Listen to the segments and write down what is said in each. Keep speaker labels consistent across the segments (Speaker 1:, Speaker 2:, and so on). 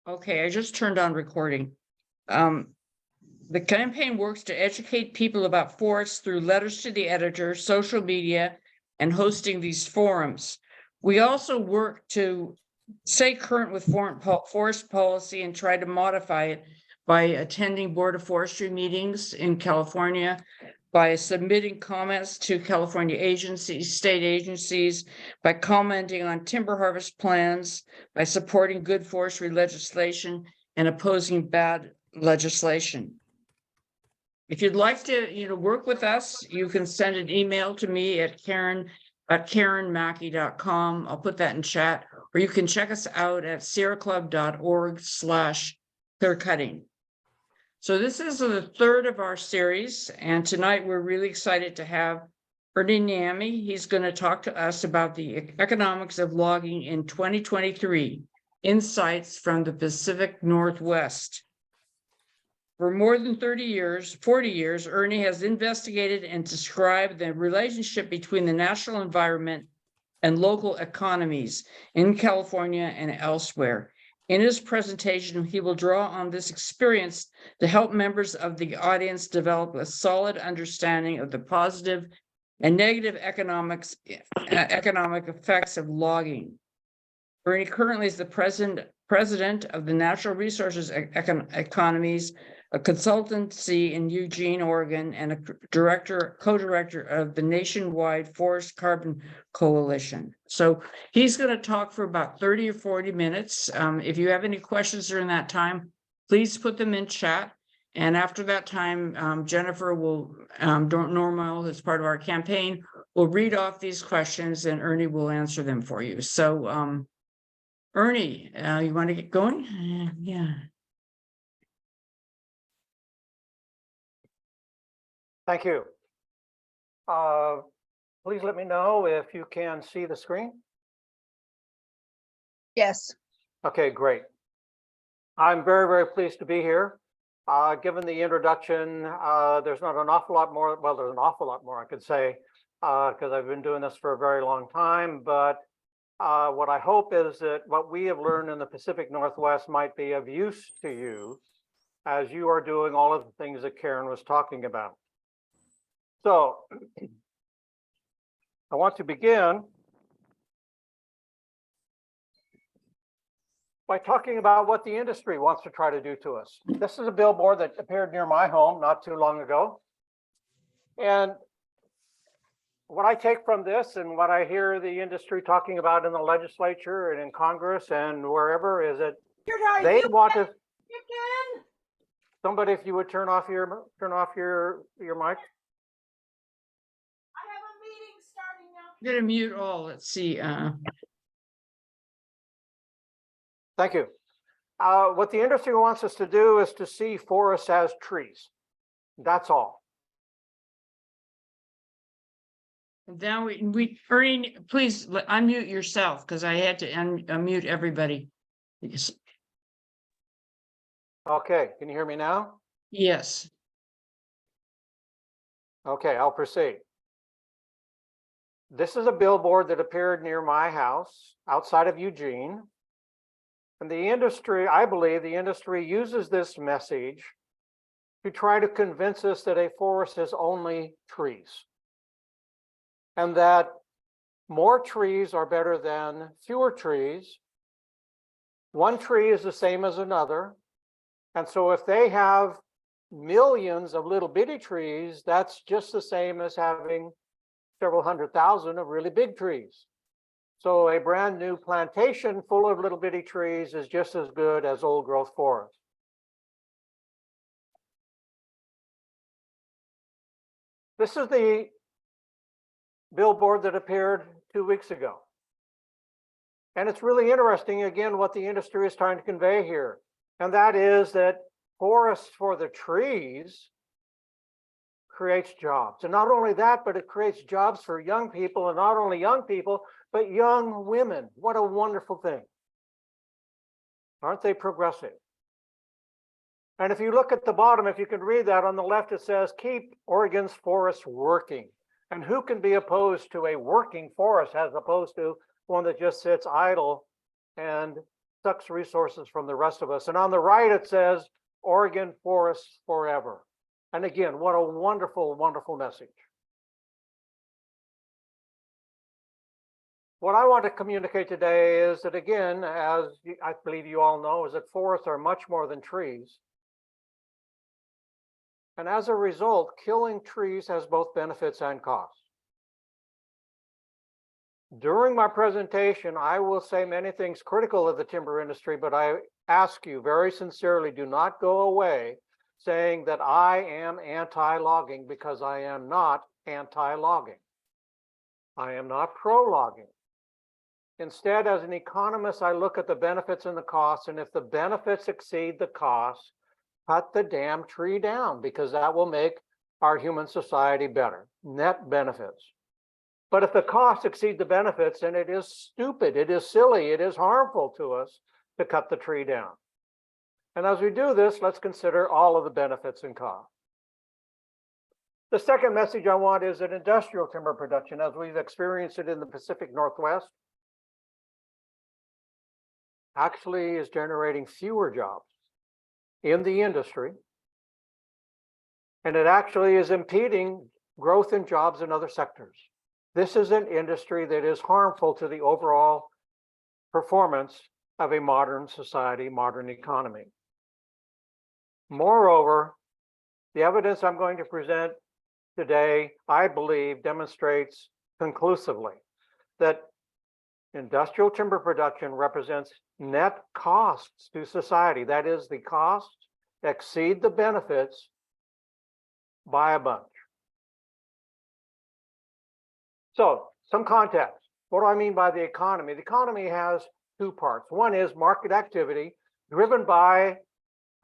Speaker 1: Okay, I just turned on recording. The campaign works to educate people about forests through letters to the editor, social media, and hosting these forums. We also work to stay current with forest policy and try to modify it by attending Board of Forestry meetings in California, by submitting comments to California agencies, state agencies, by commenting on timber harvest plans, by supporting good forestry legislation and opposing bad legislation. If you'd like to, work with us, you can send an email to me at karenmackey.com. I'll put that in chat, or you can check us out at sierraclub.org/clearcutting. So this is the third of our series, and tonight we're really excited to have Ernie Niemi. He's going to talk to us about the economics of logging in 2023, insights from the Pacific Northwest. For more than 40 years, Ernie has investigated and described the relationship between the natural environment and local economies in California and elsewhere. In his presentation, he will draw on this experience to help members of the audience develop a solid understanding of the positive and negative economic effects of logging. Ernie currently is the president of the Natural Resources Economies, a consultancy in Eugene, Oregon, and a co-director of the nationwide Forest Carbon Coalition. So he's going to talk for about 30 or 40 minutes. If you have any questions during that time, please put them in chat. And after that time, Jennifer will, Normal, as part of our campaign, will read off these questions and Ernie will answer them for you. So Ernie, you want to get going? Yeah.
Speaker 2: Thank you. Please let me know if you can see the screen.
Speaker 3: Yes.
Speaker 2: Okay, great. I'm very, very pleased to be here. Given the introduction, there's not an awful lot more. Well, there's an awful lot more I could say because I've been doing this for a very long time. But what I hope is that what we have learned in the Pacific Northwest might be of use to you as you are doing all of the things that Karen was talking about. So I want to begin by talking about what the industry wants to try to do to us. This is a billboard that appeared near my home not too long ago. And what I take from this and what I hear the industry talking about in the legislature and in Congress and wherever is that they want to. Somebody, if you would turn off your mic.
Speaker 1: I'm going to mute all. Let's see.
Speaker 2: Thank you. What the industry wants us to do is to see forests as trees. That's all.
Speaker 1: Now Ernie, please unmute yourself because I had to unmute everybody. Yes.
Speaker 2: Okay, can you hear me now?
Speaker 1: Yes.
Speaker 2: Okay, I'll proceed. This is a billboard that appeared near my house outside of Eugene. And the industry, I believe the industry uses this message to try to convince us that a forest is only trees. And that more trees are better than fewer trees. One tree is the same as another. And so if they have millions of little bitty trees, that's just the same as having several 100,000 of really big trees. So a brand new plantation full of little bitty trees is just as good as old growth forest. This is the billboard that appeared 2 weeks ago. And it's really interesting, again, what the industry is trying to convey here. And that is that forests for the trees creates jobs. And not only that, but it creates jobs for young people, and not only young people, but young women. What a wonderful thing. Aren't they progressive? And if you look at the bottom, if you can read that on the left, it says, keep Oregon's forests working. And who can be opposed to a working forest as opposed to one that just sits idle and sucks resources from the rest of us. And on the right, it says, Oregon forests forever. And again, what a wonderful, wonderful message. What I want to communicate today is that, again, as I believe you all know, is that forests are much more than trees. And as a result, killing trees has both benefits and costs. During my presentation, I will say many things critical of the timber industry, but I ask you very sincerely, do not go away saying that I am anti-logging, because I am not anti-logging. I am not pro-logging. Instead, as an economist, I look at the benefits and the costs, and if the benefits exceed the costs, cut the damn tree down, because that will make our human society better. Net benefits. But if the costs exceed the benefits, then it is stupid, it is silly, it is harmful to us to cut the tree down. And as we do this, let's consider all of the benefits and costs. The second message I want is that industrial timber production, as we've experienced it in the Pacific Northwest, actually is generating fewer jobs in the industry. And it actually is impeding growth in jobs in other sectors. This is an industry that is harmful to the overall performance of a modern society, modern economy. Moreover, the evidence I'm going to present today, I believe, demonstrates conclusively that industrial timber production represents net costs to society. That is, the costs exceed the benefits by a bunch. So, some context. What do I mean by the economy? The economy has two parts. One is market activity, driven by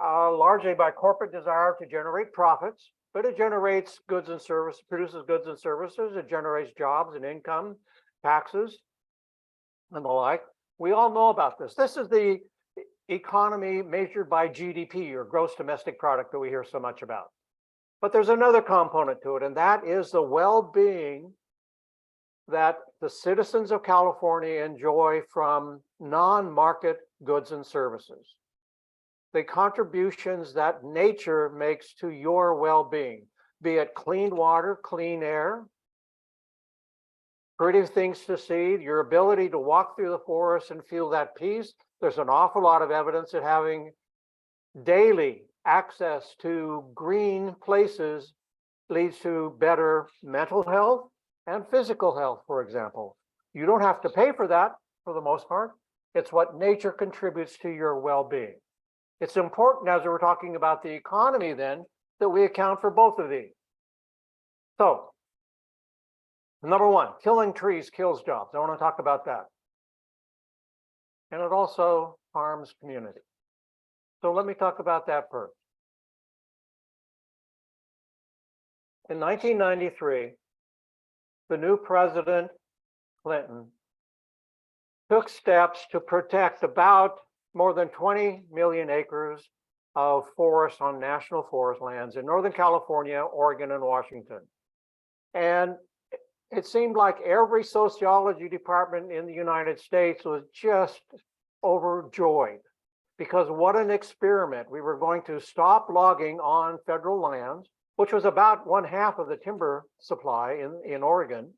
Speaker 2: largely by corporate desire to generate profits, but it generates goods and services, produces goods and services. It generates jobs and income, taxes, and the like. We all know about this. This is the economy measured by GDP, or gross domestic product, that we hear so much about. But there's another component to it, and that is the well-being that the citizens of California enjoy from non-market goods and services. The contributions that nature makes to your well-being, be it clean water, clean air, pretty things to see, your ability to walk through the forest and feel that peace. There's an awful lot of evidence that having daily access to green places leads to better mental health and physical health, for example. You don't have to pay for that for the most part. It's what nature contributes to your well-being. It's important, as we're talking about the economy then, that we account for both of these. So, number one, killing trees kills jobs. I want to talk about that. And it also harms community. So let me talk about that first. In 1993, the new president, Clinton, took steps to protect about more than 20 million acres of forest on national forest lands in Northern California, Oregon, and Washington. And it seemed like every sociology department in the United States was just overjoyed, because what an experiment. We were going to stop logging on federal lands, which was about 1/2 of the timber supply in Oregon.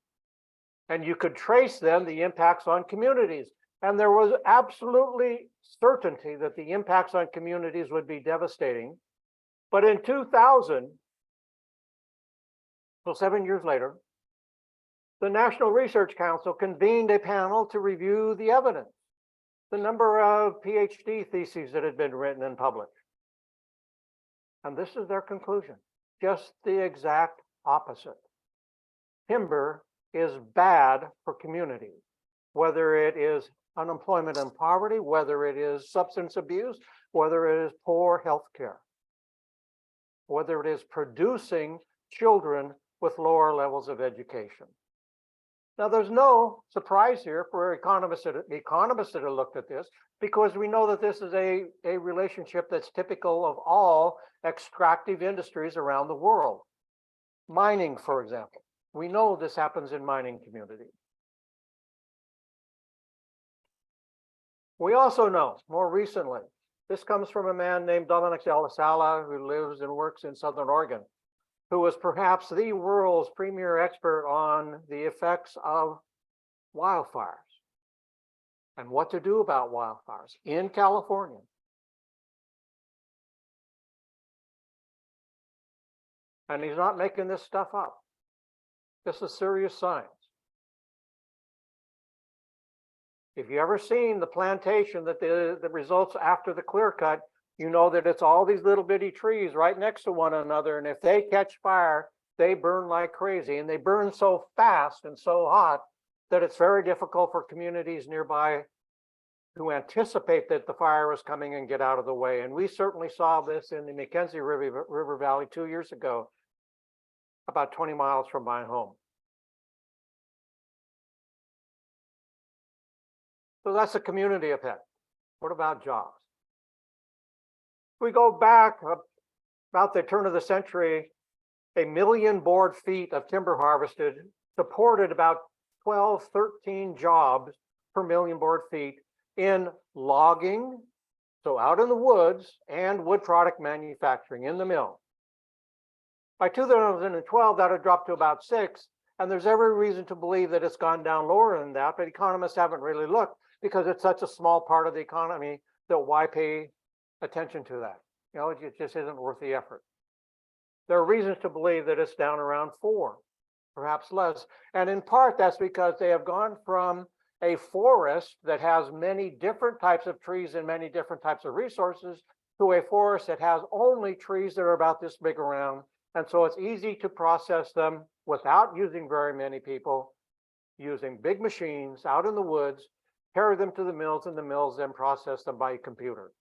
Speaker 2: And you could trace then the impacts on communities. And there was absolutely certainty that the impacts on communities would be devastating. But in 2000, so 7 years later, the National Research Council convened a panel to review the evidence, the number of PhD theses that had been written and published. And this is their conclusion, just the exact opposite. Timber is bad for communities, whether it is unemployment and poverty, whether it is substance abuse, whether it is poor health care, whether it is producing children with lower levels of education. Now, there's no surprise here for economists that have looked at this, because we know that this is a relationship that's typical of all extractive industries around the world. Mining, for example. We know this happens in mining communities. We also know more recently, this comes from a man named Dominic De La Sala, who lives and works in Southern Oregon, who was perhaps the world's premier expert on the effects of wildfires and what to do about wildfires in California. And he's not making this stuff up. This is serious science. If you ever seen the plantation that the results after the clear cut, you know that it's all these little bitty trees right next to one another. And if they catch fire, they burn like crazy. And they burn so fast and so hot that it's very difficult for communities nearby to anticipate that the fire is coming and get out of the way. And we certainly saw this in the Mackenzie River Valley 2 years ago, about 20 miles from my home. So that's a community effect. What about jobs? We go back about the turn of the century, 1 million board feet of timber harvested supported about 12, 13 jobs per million board feet in logging, so out in the woods, and wood product manufacturing in the mill. By 2012, that had dropped to about 6, and there's every reason to believe that it's gone down lower than that, but economists haven't really looked because it's such a small part of the economy that why pay attention to that? You know, it just isn't worth the effort. There are reasons to believe that it's down around 4, perhaps less. And in part, that's because they have gone from a forest that has many different types of trees and many different types of resources to a forest that has only trees that are about this big around. And so it's easy to process them without using very many people, using big machines out in the woods, carry them to the mills, and the mills then process them by computer.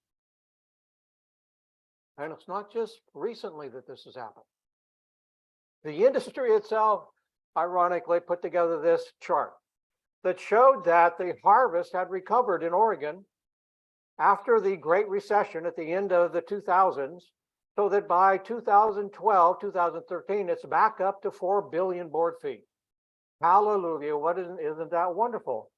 Speaker 2: And it's not just recently that this has happened. The industry itself, ironically, put together this chart that showed that the harvest had recovered in Oregon after the Great Recession at the end of the 2000s, so that by 2012, 2013, it's back up to 4 billion board feet. Hallelujah, isn't that wonderful?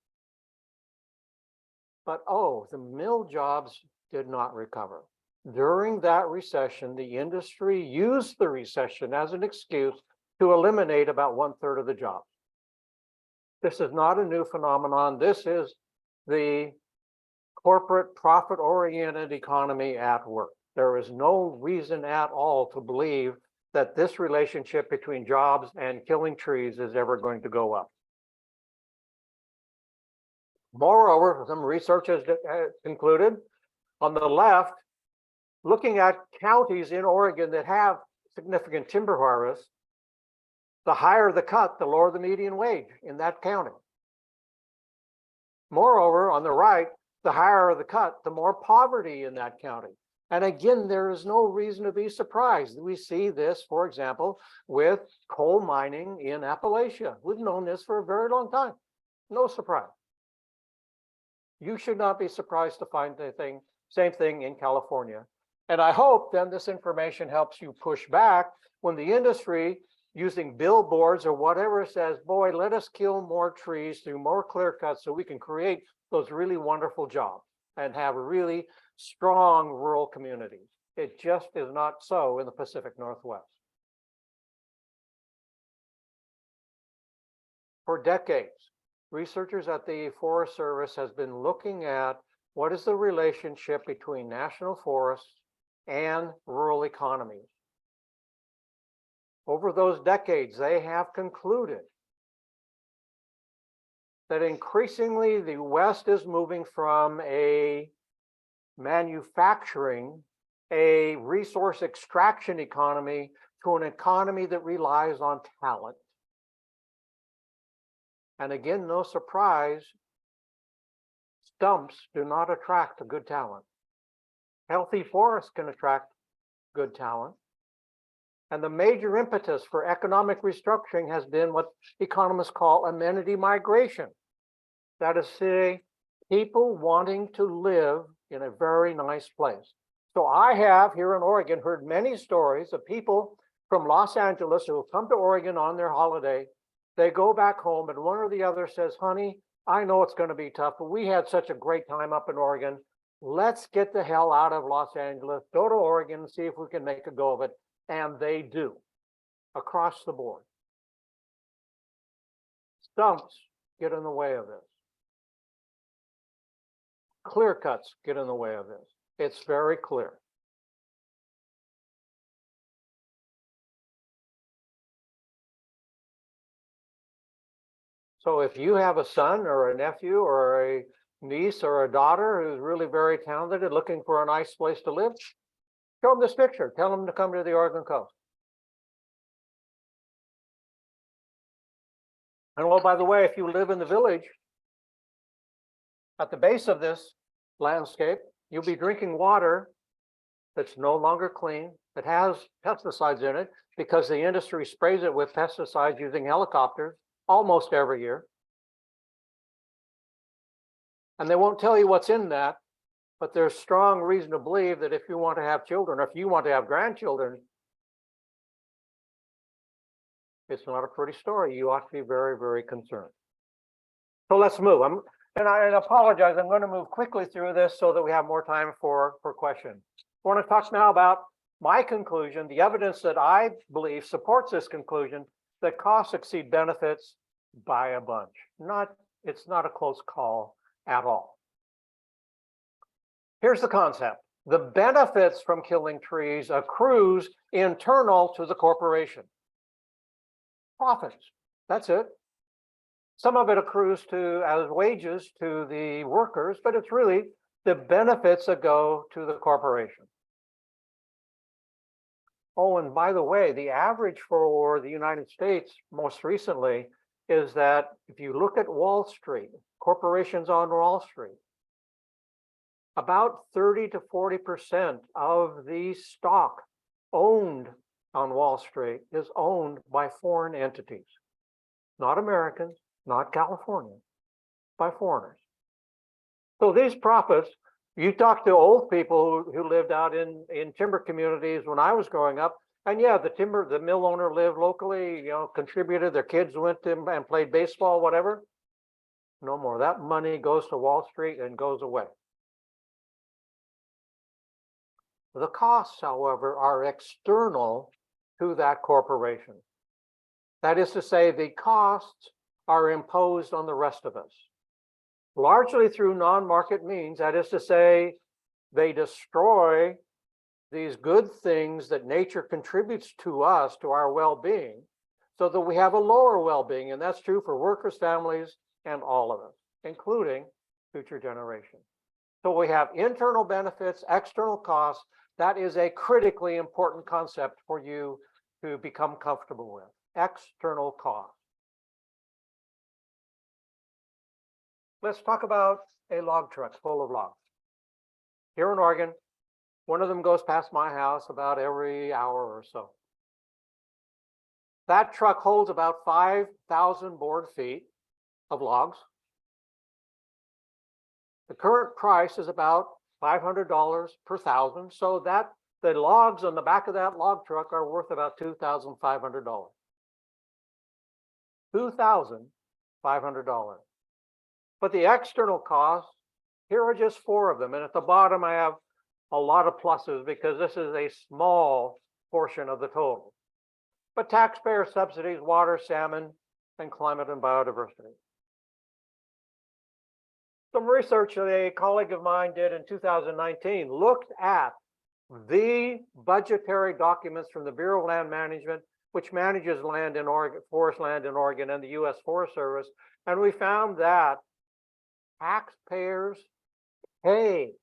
Speaker 2: But oh, the mill jobs did not recover. During that recession, the industry used the recession as an excuse to eliminate about 1/3 of the jobs. This is not a new phenomenon. This is the corporate profit-oriented economy at work. There is no reason at all to believe that this relationship between jobs and killing trees is ever going to go up. Moreover, some research has concluded on the left, looking at counties in Oregon that have significant timber harvest, the higher the cut, the lower the median wage in that county. Moreover, on the right, the higher the cut, the more poverty in that county. And again, there is no reason to be surprised. We see this, for example, with coal mining in Appalachia. We've known this for a very long time. No surprise. You should not be surprised to find the same thing in California. And I hope then this information helps you push back when the industry, using billboards or whatever, says, boy, let us kill more trees through more clear cuts so we can create those really wonderful jobs and have really strong rural communities. It just is not so in the Pacific Northwest. For decades, researchers at the Forest Service has been looking at what is the relationship between national forests and rural economies. Over those decades, they have concluded that increasingly the West is moving from a manufacturing, a resource extraction economy to an economy that relies on talent. And again, no surprise, stumps do not attract a good talent. Healthy forests can attract good talent. And the major impetus for economic restructuring has been what economists call amenity migration. That is to say, people wanting to live in a very nice place. So I have here in Oregon heard many stories of people from Los Angeles who come to Oregon on their holiday. They go back home and one or the other says, honey, I know it's going to be tough, but we had such a great time up in Oregon. Let's get the hell out of Los Angeles, go to Oregon and see if we can make a go of it. And they do across the board. Stumps get in the way of this. Clear cuts get in the way of this. It's very clear. So if you have a son or a nephew or a niece or a daughter who's really very talented and looking for a nice place to live, show them this picture. Tell them to come to the Oregon coast. And oh, by the way, if you live in the village, at the base of this landscape, you'll be drinking water that's no longer clean, that has pesticides in it, because the industry sprays it with pesticides using helicopters almost every year. And they won't tell you what's in that, but there's strong reason to believe that if you want to have children, or if you want to have grandchildren, it's not a pretty story. You ought to be very, very concerned. So let's move. I apologize. I'm going to move quickly through this so that we have more time for questions. I want to talk now about my conclusion, the evidence that I believe supports this conclusion, that costs exceed benefits by a bunch. It's not a close call at all. Here's the concept. The benefits from killing trees accrues internal to the corporation. Profits, that's it. Some of it accrues as wages to the workers, but it's really the benefits that go to the corporation. Oh, and by the way, the average for the United States most recently is that if you look at Wall Street, corporations on Wall Street, about 30 to 40% of the stock owned on Wall Street is owned by foreign entities, not Americans, not California, by foreigners. So these profits, you talk to old people who lived out in timber communities when I was growing up, and yeah, the mill owner lived locally, contributed, their kids went to and played baseball, whatever. No more. That money goes to Wall Street and goes away. The costs, however, are external to that corporation. That is to say, the costs are imposed on the rest of us, largely through non-market means. That is to say, they destroy these good things that nature contributes to us, to our well-being, so that we have a lower well-being. And that's true for workers, families, and all of us, including future generations. So we have internal benefits, external costs. That is a critically important concept for you to become comfortable with. External costs. Let's talk about a log truck full of logs. Here in Oregon, one of them goes past my house about every hour or so. That truck holds about 5,000 board feet of logs. The current price is about $500 per thousand, so that the logs on the back of that log truck are worth about $2,500. $2,500. But the external costs, here are just 4 of them. And at the bottom, I have a lot of pluses because this is a small portion of the total. But taxpayer subsidies, water, salmon, and climate and biodiversity. Some research that a colleague of mine did in 2019 looked at the budgetary documents from the Bureau of Land Management, which manages land in Oregon, forest land in Oregon, and the U.S. Forest Service. And we found that taxpayers pay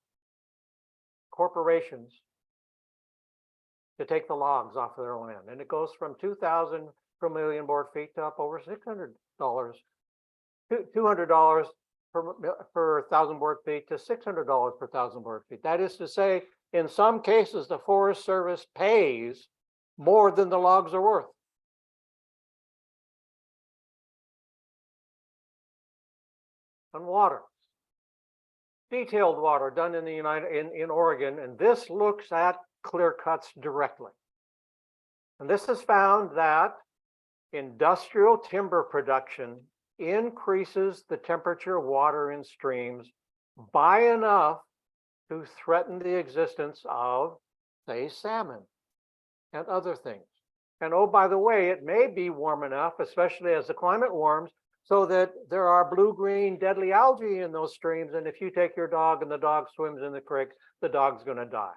Speaker 2: corporations to take the logs off of their land. And it goes from 2,000 per million board feet to up over $600, $200 per thousand board feet to $600 per thousand board feet. That is to say, in some cases, the Forest Service pays more than the logs are worth. And water. Detailed water done in in Oregon, and this looks at clear cuts directly. And this has found that industrial timber production increases the temperature of water in streams by enough to threaten the existence of, say, salmon and other things. And oh, by the way, it may be warm enough, especially as the climate warms, so that there are blue-green deadly algae in those streams. And if you take your dog and the dog swims in the creek, the dog's going to die.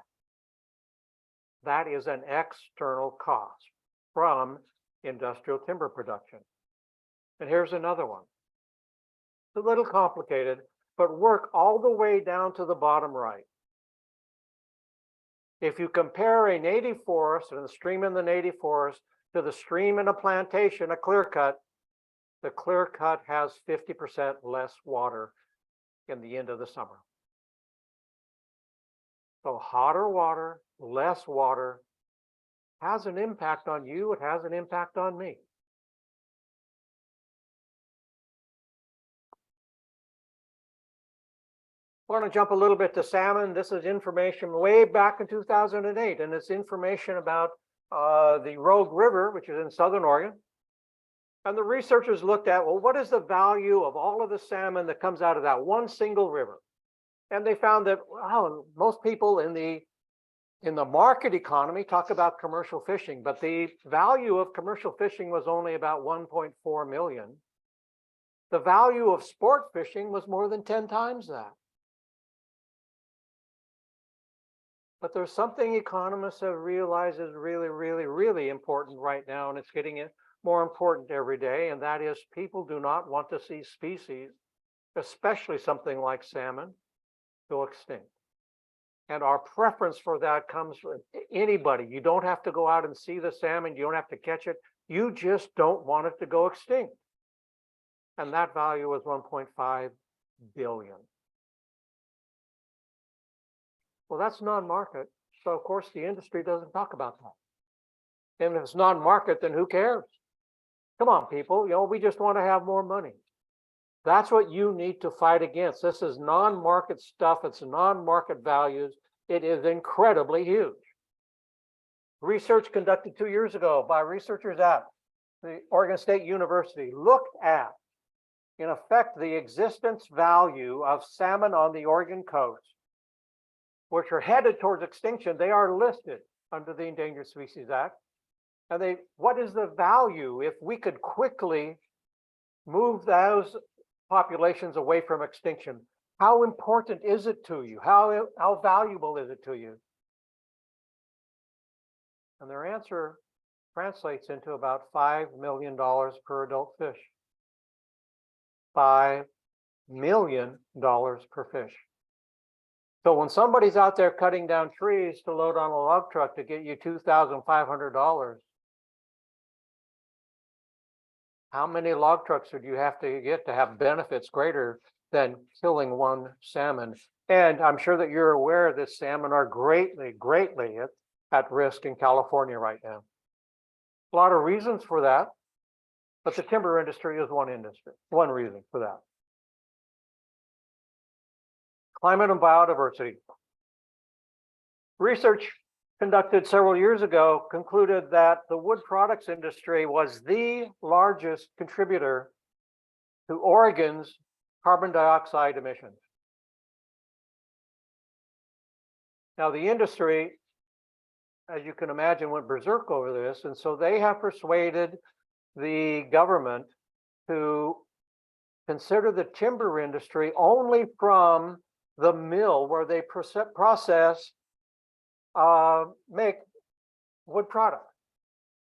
Speaker 2: That is an external cost from industrial timber production. And here's another one. It's a little complicated, but work all the way down to the bottom right. If you compare a native forest and the stream in the native forest to the stream in a plantation, a clear cut, the clear cut has 50% less water in the end of the summer. So hotter water, less water has an impact on you. It has an impact on me. I want to jump a little bit to salmon. This is information way back in 2008, and it's information about the Rogue River, which is in Southern Oregon. And the researchers looked at, well, what is the value of all of the salmon that comes out of that one single river? And they found that, wow, most people in the market economy talk about commercial fishing, but the value of commercial fishing was only about 1.4 million. The value of sport fishing was more than 10 times that. But there's something economists have realized is really, really, really important right now, and it's getting more important every day, and that is people do not want to see species, especially something like salmon, go extinct. And our preference for that comes from anybody. You don't have to go out and see the salmon. You don't have to catch it. You just don't want it to go extinct. And that value was 1.5 billion. Well, that's non-market. So of course the industry doesn't talk about that. And if it's non-market, then who cares? Come on, people, we just want to have more money. That's what you need to fight against. This is non-market stuff. It's non-market values. It is incredibly huge. Research conducted 2 years ago by researchers at the Oregon State University looked at, in effect, the existence value of salmon on the Oregon coast, which are headed towards extinction. They are listed under the Endangered Species Act. And what is the value if we could quickly move those populations away from extinction? How important is it to you? How valuable is it to you? And their answer translates into about $5 million per adult fish. $5 million per fish. So when somebody's out there cutting down trees to load on a log truck to get you $2,500, how many log trucks would you have to get to have benefits greater than killing one salmon? And I'm sure that you're aware that salmon are greatly, greatly at risk in California right now. A lot of reasons for that, but the timber industry is one reason for that. Climate and biodiversity. Research conducted several years ago concluded that the wood products industry was the largest contributor to Oregon's carbon dioxide emissions. Now, the industry, as you can imagine, went berserk over this, and so they have persuaded the government to consider the timber industry only from the mill where they make wood products.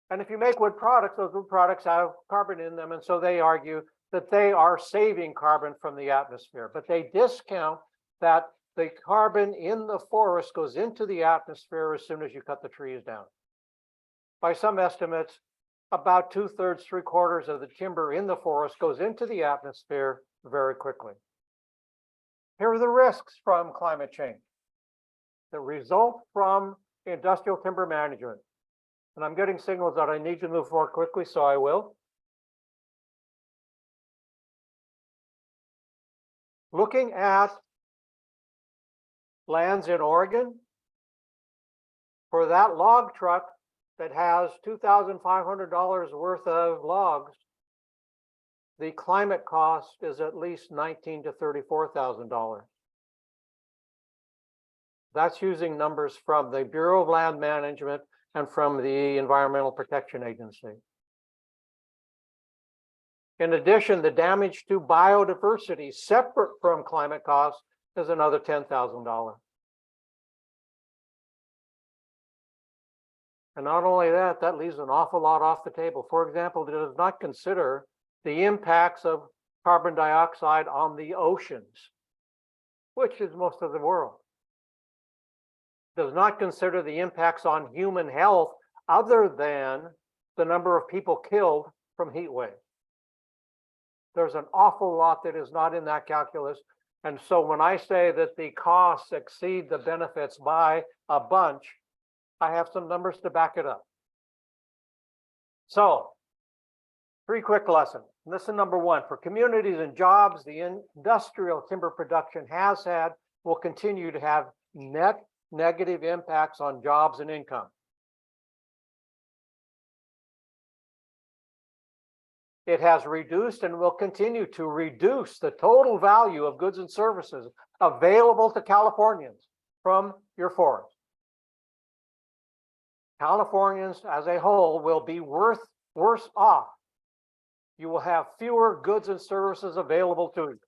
Speaker 2: And if you make wood products, those wood products have carbon in them. And so they argue that they are saving carbon from the atmosphere, but they discount that the carbon in the forest goes into the atmosphere as soon as you cut the trees down. By some estimates, about 2/3, 3/4 of the timber in the forest goes into the atmosphere very quickly. Here are the risks from climate change that result from industrial timber management. And I'm getting signals that I need to move more quickly, so I will. Looking at lands in Oregon, for that log truck that has $2,500 worth of logs, the climate cost is at least $19,000 to $34,000. That's using numbers from the Bureau of Land Management and from the Environmental Protection Agency. In addition, the damage to biodiversity, separate from climate costs, is another $10,000. And not only that, that leaves an awful lot off the table. For example, it does not consider the impacts of carbon dioxide on the oceans, which is most of the world. Does not consider the impacts on human health other than the number of people killed from heat waves. There's an awful lot that is not in that calculus. And so when I say that the costs exceed the benefits by a bunch, I have some numbers to back it up. So, 3 quick lessons. Lesson number 1, for communities and jobs, the industrial timber production has had, will continue to have net negative impacts on jobs and income. It has reduced and will continue to reduce the total value of goods and services available to Californians from your forest. Californians as a whole will be worse off. You will have fewer goods and services available to you.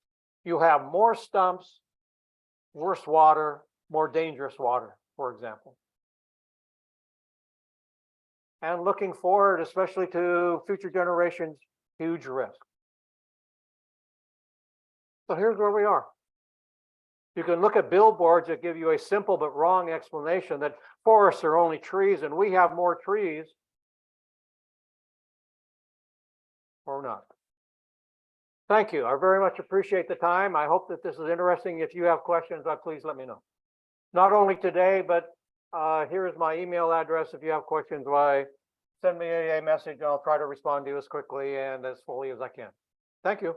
Speaker 2: You have more stumps, worse water, more dangerous water, for example. And looking forward, especially to future generations, huge risk. So here's where we are. You can look at billboards that give you a simple but wrong explanation that forests are only trees and we have more trees, or not. Thank you. I very much appreciate the time. I hope that this is interesting. If you have questions, please let me know. Not only today, but here is my email address. If you have questions, send me a message and I'll try to respond to you as quickly and as fully as I can. Thank you.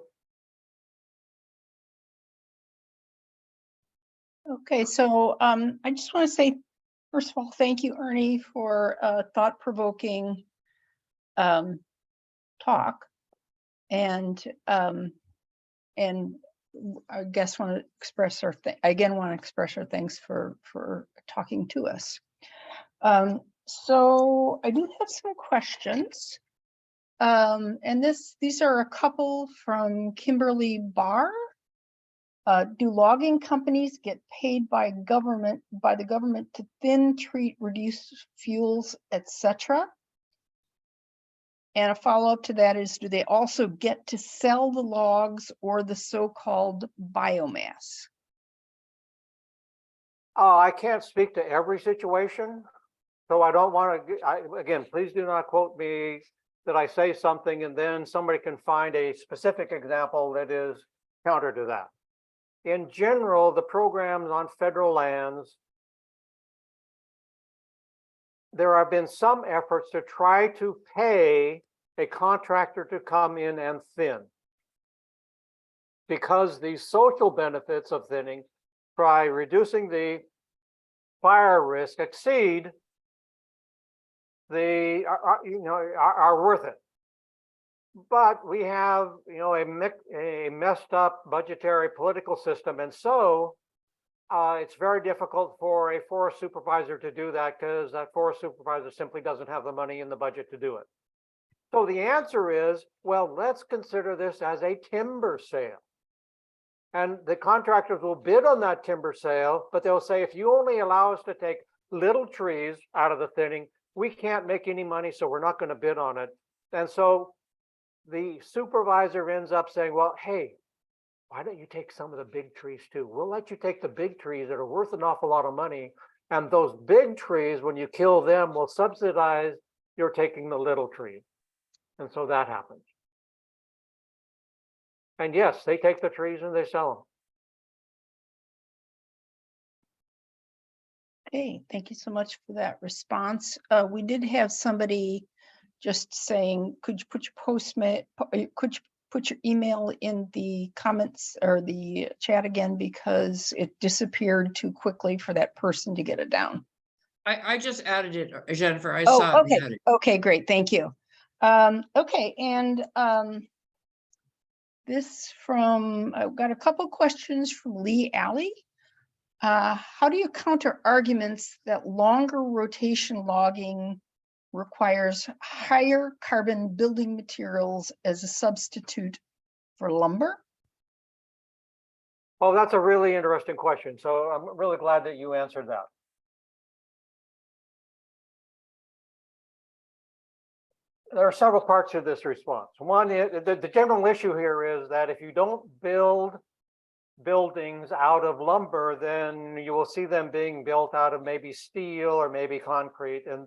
Speaker 3: Okay, so I just want to say, first of all, thank you, Ernie, for a thought-provoking talk. And I guess want to express our thanks for talking to us. So I do have some questions, and these are a couple from Kimberly Barr. Do logging companies get paid by the government to thin, treat, reduce fuels, etc.? And a follow-up to that is, do they also get to sell the logs or the so-called biomass?
Speaker 2: I can't speak to every situation, so I don't want to, again, please do not quote me that I say something and then somebody can find a specific example that is counter to that. In general, the programs on federal lands, there have been some efforts to try to pay a contractor to come in and thin, because the social benefits of thinning by reducing the fire risk exceed are worth it. But we have a messed up budgetary political system, and so it's very difficult for a forest supervisor to do that, because that forest supervisor simply doesn't have the money in the budget to do it. So the answer is, well, let's consider this as a timber sale. And the contractors will bid on that timber sale, but they'll say, if you only allow us to take little trees out of the thinning, we can't make any money, so we're not going to bid on it. And so the supervisor ends up saying, well, hey, why don't you take some of the big trees too? We'll let you take the big trees that are worth an awful lot of money. And those big trees, when you kill them, will subsidize your taking the little trees. And so that happens. And yes, they take the trees and they sell them.
Speaker 3: Okay, thank you so much for that response. We did have somebody just saying, could you put your email in the comments or the chat again, because it disappeared too quickly for that person to get it down.
Speaker 1: I just added it, Jennifer. I saw
Speaker 3: okay.
Speaker 1: it.
Speaker 3: Okay, great. Thank you. Okay, and I've got a couple questions from Lee Alley. How do you counter arguments that longer rotation logging requires higher carbon building materials as a substitute for lumber?
Speaker 2: Well, that's a really interesting question. So I'm really glad that you answered that. There are several parts to this response. One is the general issue here is that if you don't build buildings out of lumber, then you will see them being built out of maybe steel or maybe concrete. And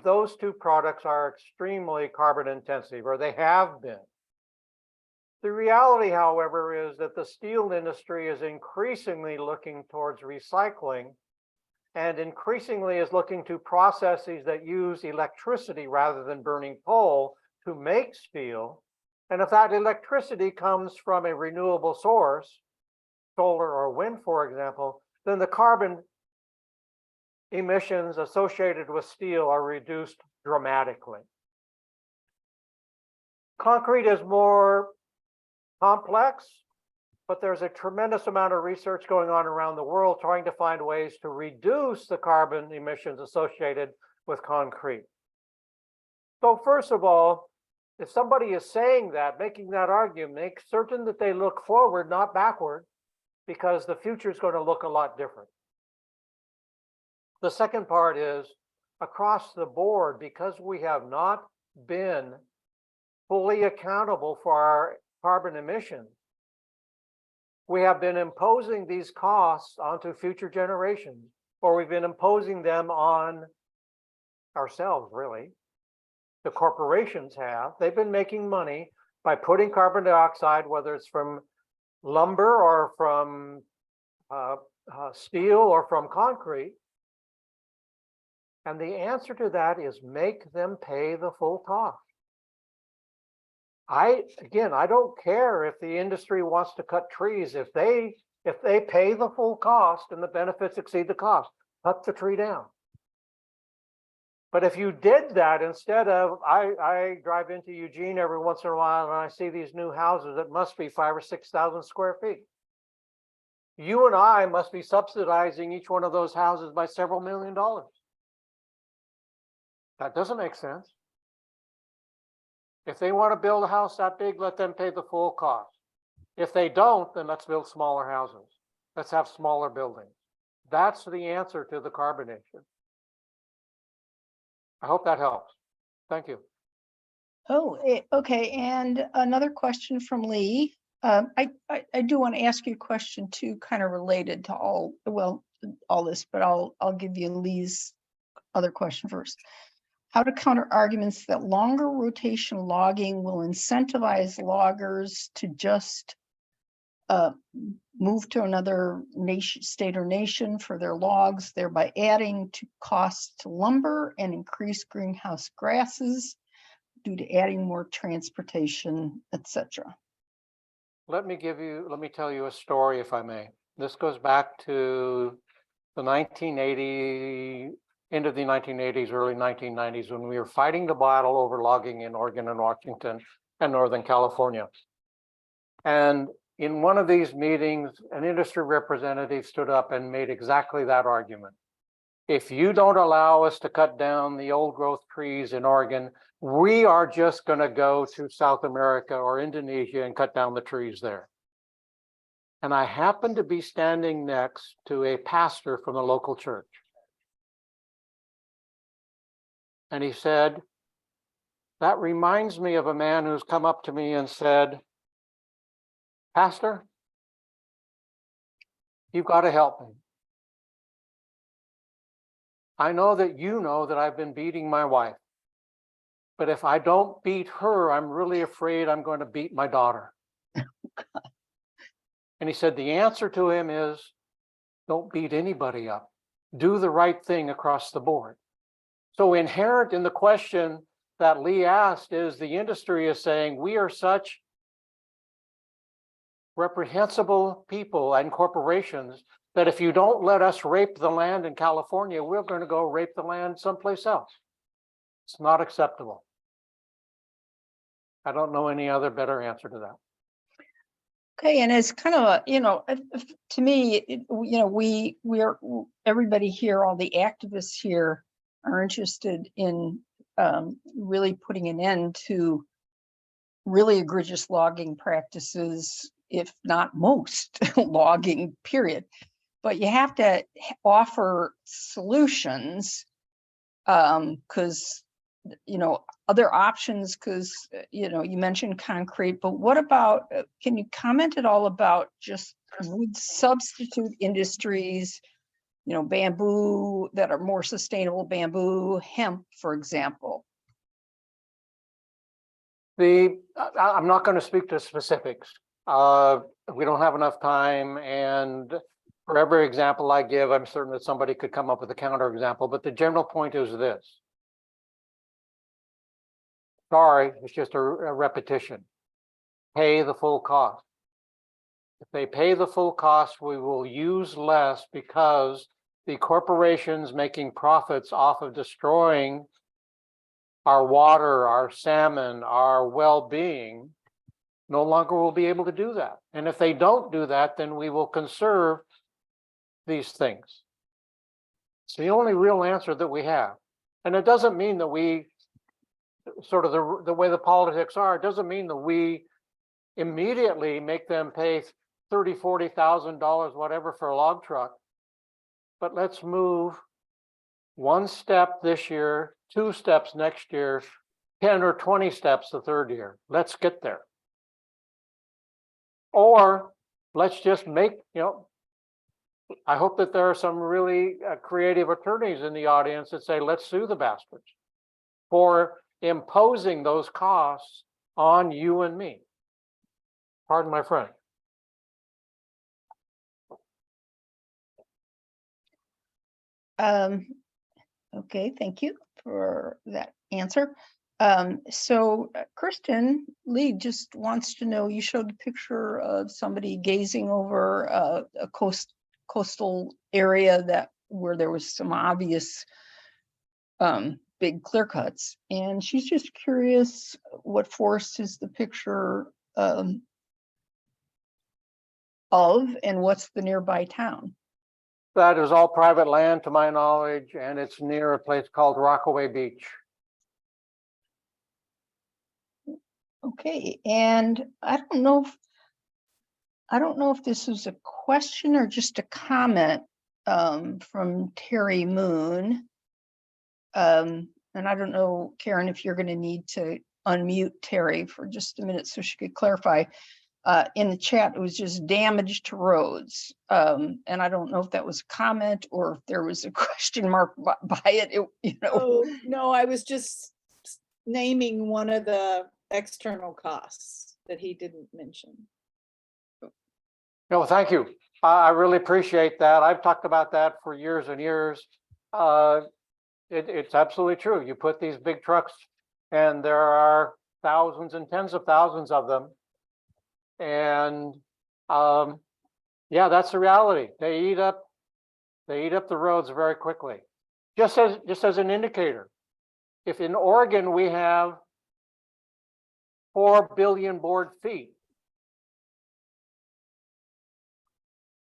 Speaker 2: those two products are extremely carbon intensive, or they have been. The reality, however, is that the steel industry is increasingly looking towards recycling and increasingly is looking to processes that use electricity rather than burning coal to make steel. And if that electricity comes from a renewable source, solar or wind, for example, then the carbon emissions associated with steel are reduced dramatically. Concrete is more complex, but there's a tremendous amount of research going on around the world trying to find ways to reduce the carbon emissions associated with concrete. So first of all, if somebody is saying that, making that argument, make certain that they look forward, not backward, because the future is going to look a lot different. The second part is across the board, because we have not been fully accountable for our carbon emissions, we have been imposing these costs onto future generations, or we've been imposing them on ourselves, really. The corporations have. They've been making money by putting carbon dioxide, whether it's from lumber or from steel or from concrete. And the answer to that is make them pay the full cost. I don't care if the industry wants to cut trees. If they pay the full cost and the benefits exceed the cost, cut the tree down. But if you did that instead of, I drive into Eugene every once in a while and I see these new houses that must be 5,000 or 6,000 square feet. You and I must be subsidizing each one of those houses by several $1 million. That doesn't make sense. If they want to build a house that big, let them pay the full cost. If they don't, then let's build smaller houses. Let's have smaller buildings. That's the answer to the carbon issue. I hope that helps. Thank you.
Speaker 3: Oh, okay. And another question from Lee. I do want to ask you a question too, kind of related to all this, but I'll give you Lee's other question first. How to counter arguments that longer rotation logging will incentivize loggers to just move to another nation, state or nation for their logs, thereby adding to costs to lumber and increase greenhouse gases due to adding more transportation, etc.
Speaker 2: Let me tell you a story, if I may. This goes back to the 1980s, end of the 1980s, early 1990s, when we were fighting the battle over logging in Oregon and Washington and Northern California. And in one of these meetings, an industry representative stood up and made exactly that argument. If you don't allow us to cut down the old growth trees in Oregon, we are just going to go to South America or Indonesia and cut down the trees there. And I happened to be standing next to a pastor from the local church. And he said, that reminds me of a man who's come up to me and said, Pastor, you've got to help me. I know that I've been beating my wife, but if I don't beat her, I'm really afraid I'm going to beat my daughter. And he said, the answer to him is, don't beat anybody up. Do the right thing across the board. So inherent in the question that Lee asked is the industry is saying, we are such reprehensible people and corporations that if you don't let us rape the land in California, we're going to go rape the land someplace else. It's not acceptable. I don't know any other better answer to that.
Speaker 3: Okay, and it's kind of a, to me, we're everybody here, all the activists here are interested in really putting an end to really egregious logging practices, if not most logging, period. But you have to offer solutions because, other options, because, you mentioned concrete, but what about, can you comment at all about just wood substitute industries, bamboo that are more sustainable, bamboo, hemp, for example?
Speaker 2: I'm not going to speak to specifics. We don't have enough time, and for every example I give, I'm certain that somebody could come up with a counter example, but the general point is this. Sorry, it's just a repetition. Pay the full cost. If they pay the full cost, we will use less because the corporations making profits off of destroying our water, our salmon, our well-being, no longer will be able to do that. And if they don't do that, then we will conserve these things. It's the only real answer that we have. And it doesn't mean that we, sort of the way the politics are, it doesn't mean that we immediately make them pay $30,000, $40,000, whatever, for a log truck. But let's move one step this year, 2 steps next year, 10 or 20 steps the third year. Let's get there. Or let's just make, I hope that there are some really creative attorneys in the audience that say, let's sue the bastards for imposing those costs on you and me. Pardon my French.
Speaker 3: Okay, thank you for that answer. So Kristen Lee just wants to know, you showed a picture of somebody gazing over a coastal area where there was some obvious big clear cuts, and she's just curious what forest is the picture of, and what's the nearby town?
Speaker 2: That is all private land to my knowledge, and it's near a place called Rockaway Beach.
Speaker 3: Okay, and I don't know if this was a question or just a comment from Terry Moon. And I don't know, Karen, if you're going to need to unmute Terry for just a minute so she could clarify. In the chat, it was just damage to roads. And I don't know if that was a comment or if there was a question mark by it.
Speaker 4: Oh, no, I was just naming one of the external costs that he didn't mention.
Speaker 2: No, thank you. I really appreciate that. I've talked about that for years and years. It's absolutely true. You put these big trucks, and there are thousands and tens of thousands of them. And yeah, that's the reality. They eat up the roads very quickly. Just as an indicator, if in Oregon we have 4 billion board feet,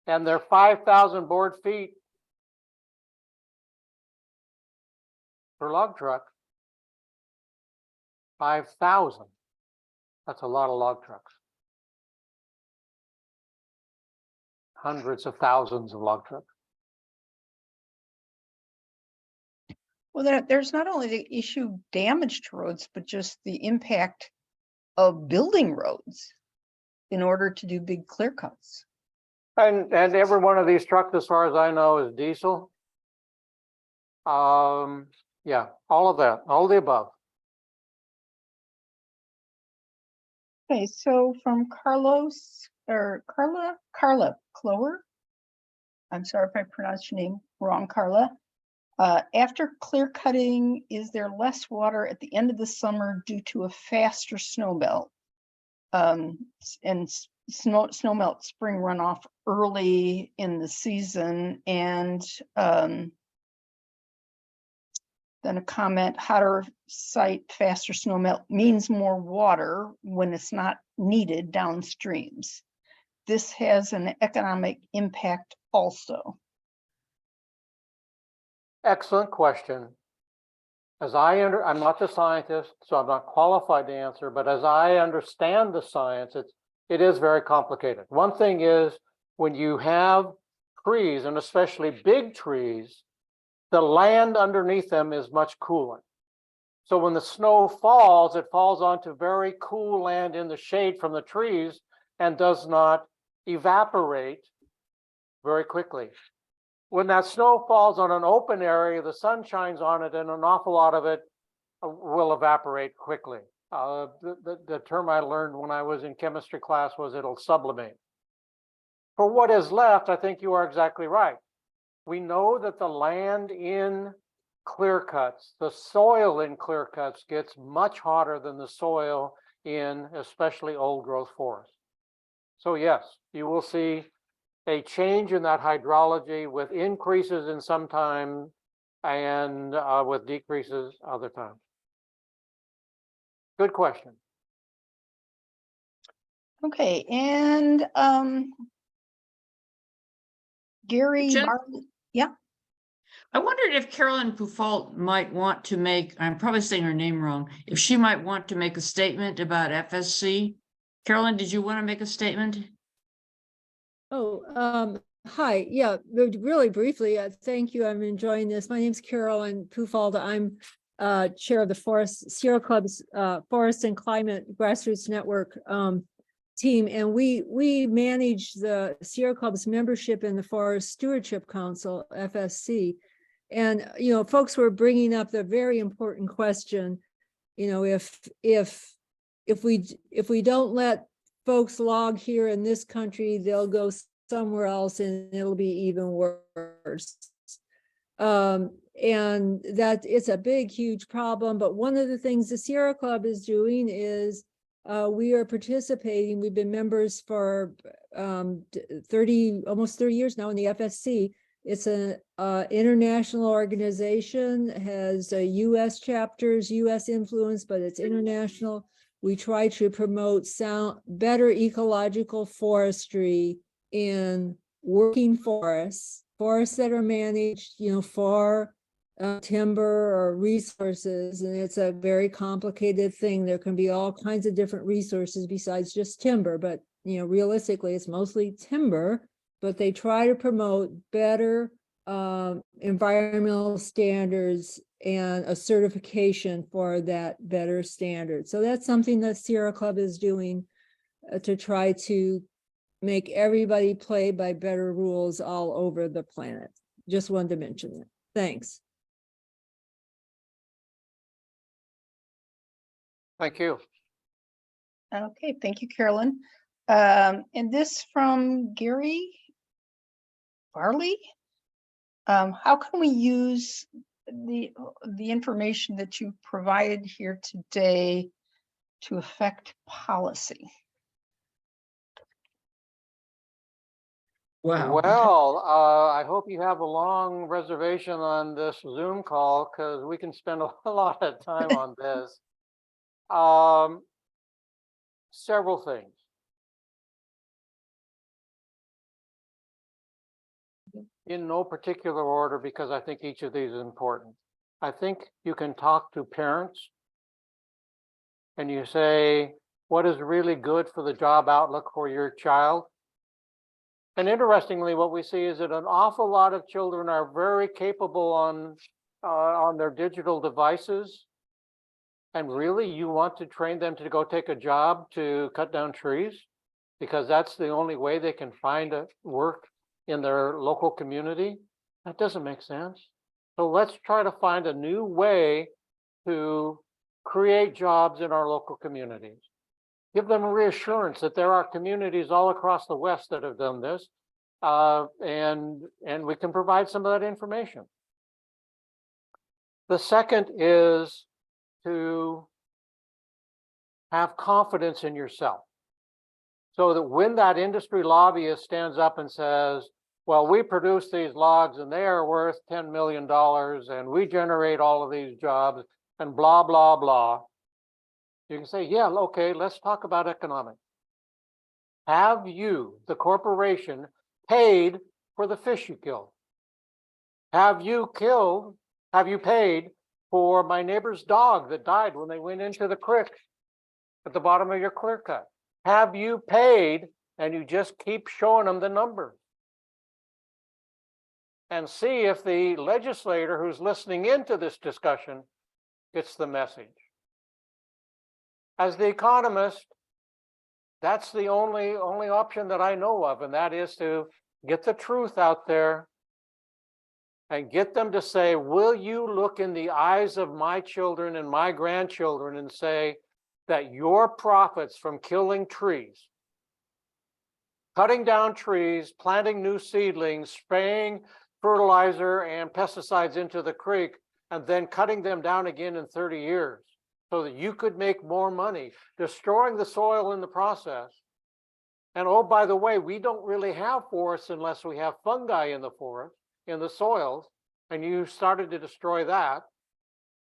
Speaker 2: and there are 5,000 board feet per log truck, 5,000. That's a lot of log trucks. Hundreds of thousands of log trucks.
Speaker 3: Well, there's not only the issue of damage to roads, but just the impact of building roads in order to do big clear cuts.
Speaker 2: And every one of these trucks, as far as I know, is diesel. Yeah, all of that, all of the above.
Speaker 3: Okay, so from Carla Clower. I'm sorry if I pronounced your name wrong, Carla. After clear cutting, is there less water at the end of the summer due to a faster snow melt? And snow melt spring runoff early in the season, and then a comment, hotter site, faster snow melt means more water when it's not needed downstreams. this has an economic impact also?
Speaker 2: Excellent question. I'm not the scientist, so I'm not qualified to answer, but as I understand the science, it is very complicated. One thing is when you have trees, and especially big trees, the land underneath them is much cooler. So when the snow falls, it falls onto very cool land in the shade from the trees and does not evaporate very quickly. When that snow falls on an open area, the sun shines on it and an awful lot of it will evaporate quickly. The term I learned when I was in chemistry class was it'll sublimate. For what is left, I think you are exactly right. We know that the land in clear cuts, the soil in clear cuts gets much hotter than the soil in especially old growth forests. So yes, you will see a change in that hydrology with increases in some time and with decreases other times. Good question.
Speaker 3: Okay, and Gary
Speaker 1: Jen?
Speaker 3: Barley, yeah.
Speaker 1: I wondered if Carolyn Pufalt might want to make, I'm probably saying her name wrong, if she might want to make a statement about FSC. Carolyn, did you want to make a statement?
Speaker 5: Oh, hi. Yeah, really briefly, thank you. I'm enjoying this. My name's Carolyn Pufalda. I'm chair of the Sierra Club's Forest and Climate Grassroots Network team, and we manage the Sierra Club's membership in the Forest Stewardship Council, FSC. And folks were bringing up the very important question, if we don't let folks log here in this country, they'll go somewhere else and it'll be even worse. And that it's a big, huge problem. But one of the things the Sierra Club is doing is we are participating. We've been members for almost 30 years now in the FSC. It's an international organization, has US chapters, US influence, but it's international. We try to promote better ecological forestry in working forests that are managed, for timber or resources. And it's a very complicated thing. There can be all kinds of different resources besides just timber, but realistically, it's mostly timber. But they try to promote better environmental standards and a certification for that better standard. So that's something that Sierra Club is doing to try to make everybody play by better rules all over the planet. Just wanted to mention that. Thanks.
Speaker 2: Thank you.
Speaker 3: Okay, thank you, Carolyn. And this from Gary Barley. How can we use the information that you provided here today to affect policy?
Speaker 1: Wow.
Speaker 2: Well, I hope you have a long reservation on this Zoom call because we can spend a lot of time on this. Several things. In no particular order, because I think each of these is important. I think you can talk to parents and you say, what is really good for the job outlook for your child? And interestingly, what we see is that an awful lot of children are very capable on their digital devices. And really, you want to train them to go take a job to cut down trees because that's the only way they can find a work in their local community? That doesn't make sense. So let's try to find a new way to create jobs in our local communities. Give them a reassurance that there are communities all across the West that have done this, and we can provide some of that information. The second is to have confidence in yourself. So that when that industry lobbyist stands up and says, well, we produce these logs and they are worth $10 million and we generate all of these jobs and blah, blah, blah. You can say, yeah, okay, let's talk about economics. have you, the corporation, paid for the fish you killed? Have you paid for my neighbor's dog that died when they went into the creek at the bottom of your clear cut? Have you paid? And you just keep showing them the numbers. And see if the legislator who's listening into this discussion gets the message. As the economist, that's the only option that I know of, and that is to get the truth out there and get them to say, will you look in the eyes of my children and my grandchildren and say that your profits from killing trees, cutting down trees, planting new seedlings, spraying fertilizer and pesticides into the creek, and then cutting them down again in 30 years so that you could make more money, destroying the soil in the process. And oh, by the way, we don't really have forests unless we have fungi in the forest, in the soils, and you started to destroy that.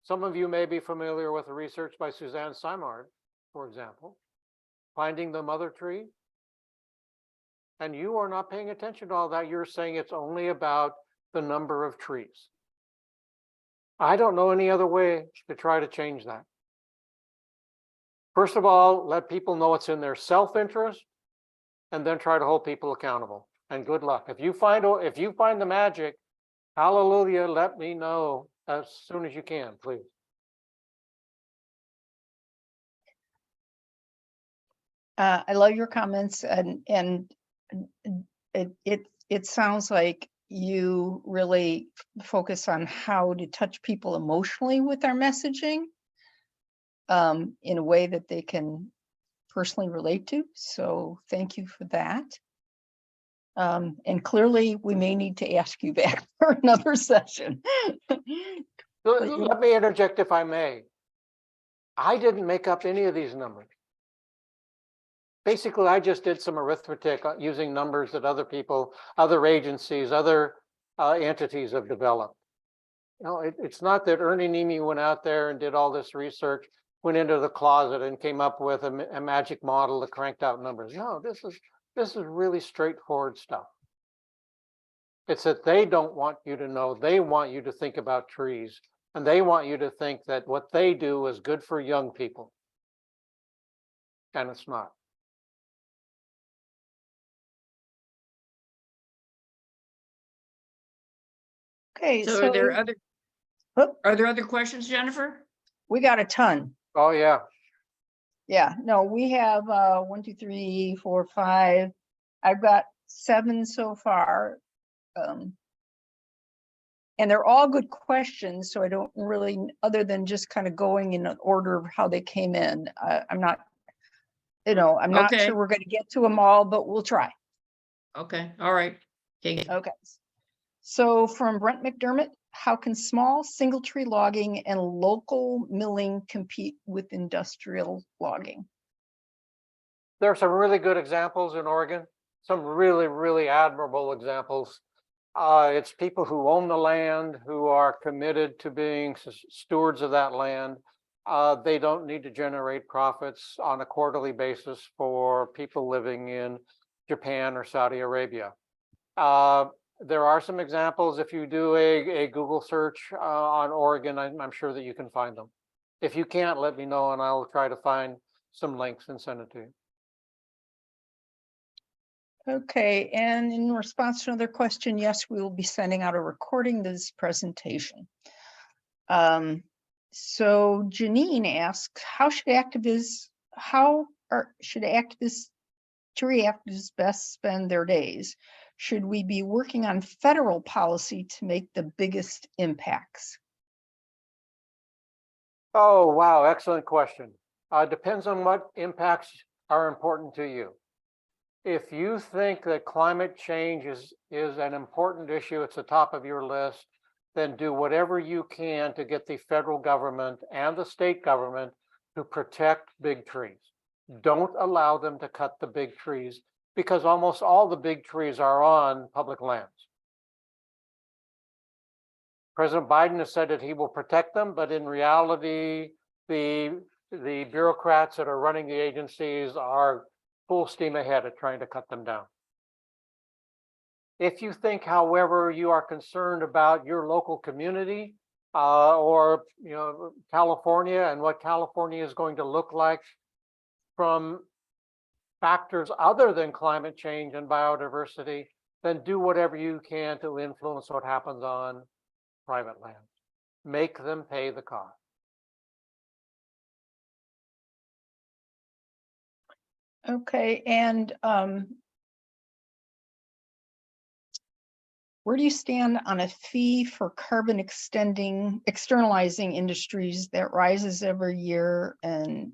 Speaker 2: Some of you may be familiar with the research by Suzanne Simard, for example, finding the mother tree. And you are not paying attention to all that. You're saying it's only about the number of trees. I don't know any other way to try to change that. First of all, let people know it's in their self-interest, and then try to hold people accountable. And good luck. If you find the magic, hallelujah, let me know as soon as you can, please.
Speaker 3: I love your comments, and it sounds like you really focus on how to touch people emotionally with our messaging in a way that they can personally relate to. So thank you for that. And clearly we may need to ask you back for another session.
Speaker 2: Let me interject if I may. I didn't make up any of these numbers. Basically, I just did some arithmetic using numbers that other people, other agencies, other entities have developed. You know, it's not that Ernie Niemi went out there and did all this research, went into the closet and came up with a magic model that cranked out numbers. No, this is really straightforward stuff. It's that they don't want you to know. They want you to think about trees, and they want you to think that what they do is good for young people. And it's not.
Speaker 3: Okay,
Speaker 1: So are there
Speaker 3: Oh.
Speaker 1: other questions, Jennifer?
Speaker 3: we got a ton.
Speaker 2: Oh, yeah.
Speaker 3: Yeah, no, we have 1, 2, 3, 4, 5. I've got 7 so far. And they're all good questions, so I don't really, other than just kind of going in an order of how they came in. I'm not, I'm not
Speaker 1: Okay.
Speaker 3: sure we're going to get to them all, but we'll try.
Speaker 1: Okay, all right. Okay.
Speaker 3: Okay. So from Brent McDermott, how can small single tree logging and local milling compete with industrial logging?
Speaker 2: There are some really good examples in Oregon, some really, really admirable examples. It's people who own the land, who are committed to being stewards of that land. They don't need to generate profits on a quarterly basis for people living in Japan or Saudi Arabia. There are some examples. If you do a Google search on Oregon, I'm sure that you can find them. If you can't, let me know and I'll try to find some links and send it to you.
Speaker 3: Okay, and in response to another question, yes, we will be sending out a recording of this presentation. So Janine asks, should tree activists best spend their days? Should we be working on federal policy to make the biggest impacts?
Speaker 2: Oh, wow, excellent question. Depends on what impacts are important to you. If you think that climate change is an important issue, it's the top of your list, then do whatever you can to get the federal government and the state government to protect big trees. Don't allow them to cut the big trees because almost all the big trees are on public lands. President Biden has said that he will protect them, but in reality, the bureaucrats that are running the agencies are full steam ahead at trying to cut them down. If you think, however, you are concerned about your local community, or California and what California is going to look like from factors other than climate change and biodiversity, then do whatever you can to influence what happens on private land. Make them pay the cost.
Speaker 3: Okay, and where do you stand on a fee for carbon externalizing industries that rises every year? And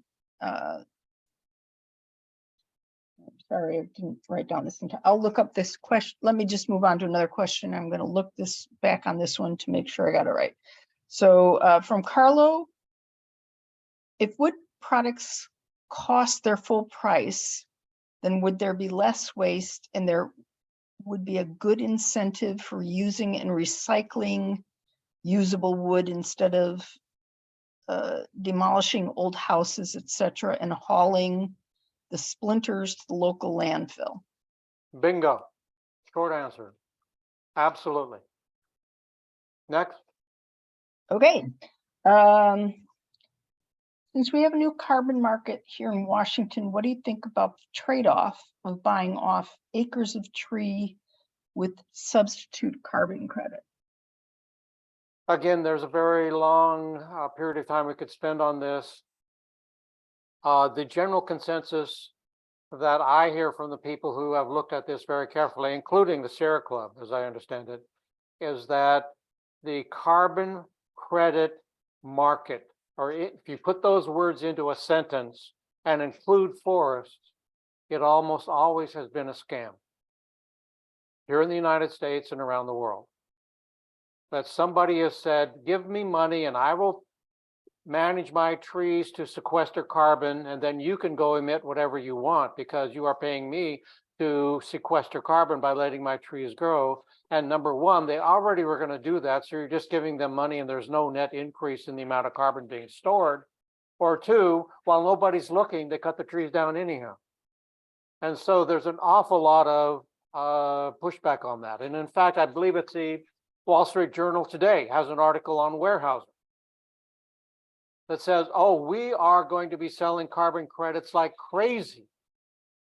Speaker 3: sorry, I didn't write down this. I'll look up this question. Let me just move on to another question. I'm going to look this back on this one to make sure I got it right. So from Carlo, if wood products cost their full price, then would there be less waste and there would be a good incentive for using and recycling usable wood instead of demolishing old houses, etc., and hauling the splinters to the local landfill?
Speaker 2: Bingo. Short answer. Absolutely. Next.
Speaker 3: Okay. Since we have a new carbon market here in Washington, what do you think about the trade-off of buying off acres of tree with substitute carbon credit?
Speaker 2: Again, there's a very long period of time we could spend on this. The general consensus that I hear from the people who have looked at this very carefully, including the Sierra Club, as I understand it, is that the carbon credit market, or if you put those words into a sentence and include forests, it almost always has been a scam here in the United States and around the world. That somebody has said, give me money and I will manage my trees to sequester carbon, and then you can go emit whatever you want because you are paying me to sequester carbon by letting my trees grow. And number one, they already were going to do that, so you're just giving them money and there's no net increase in the amount of carbon being stored. Or two, while nobody's looking, they cut the trees down anyhow. And so there's an awful lot of pushback on that. And in fact, I believe it's the Wall Street Journal today has an article on warehousing that says, oh, we are going to be selling carbon credits like crazy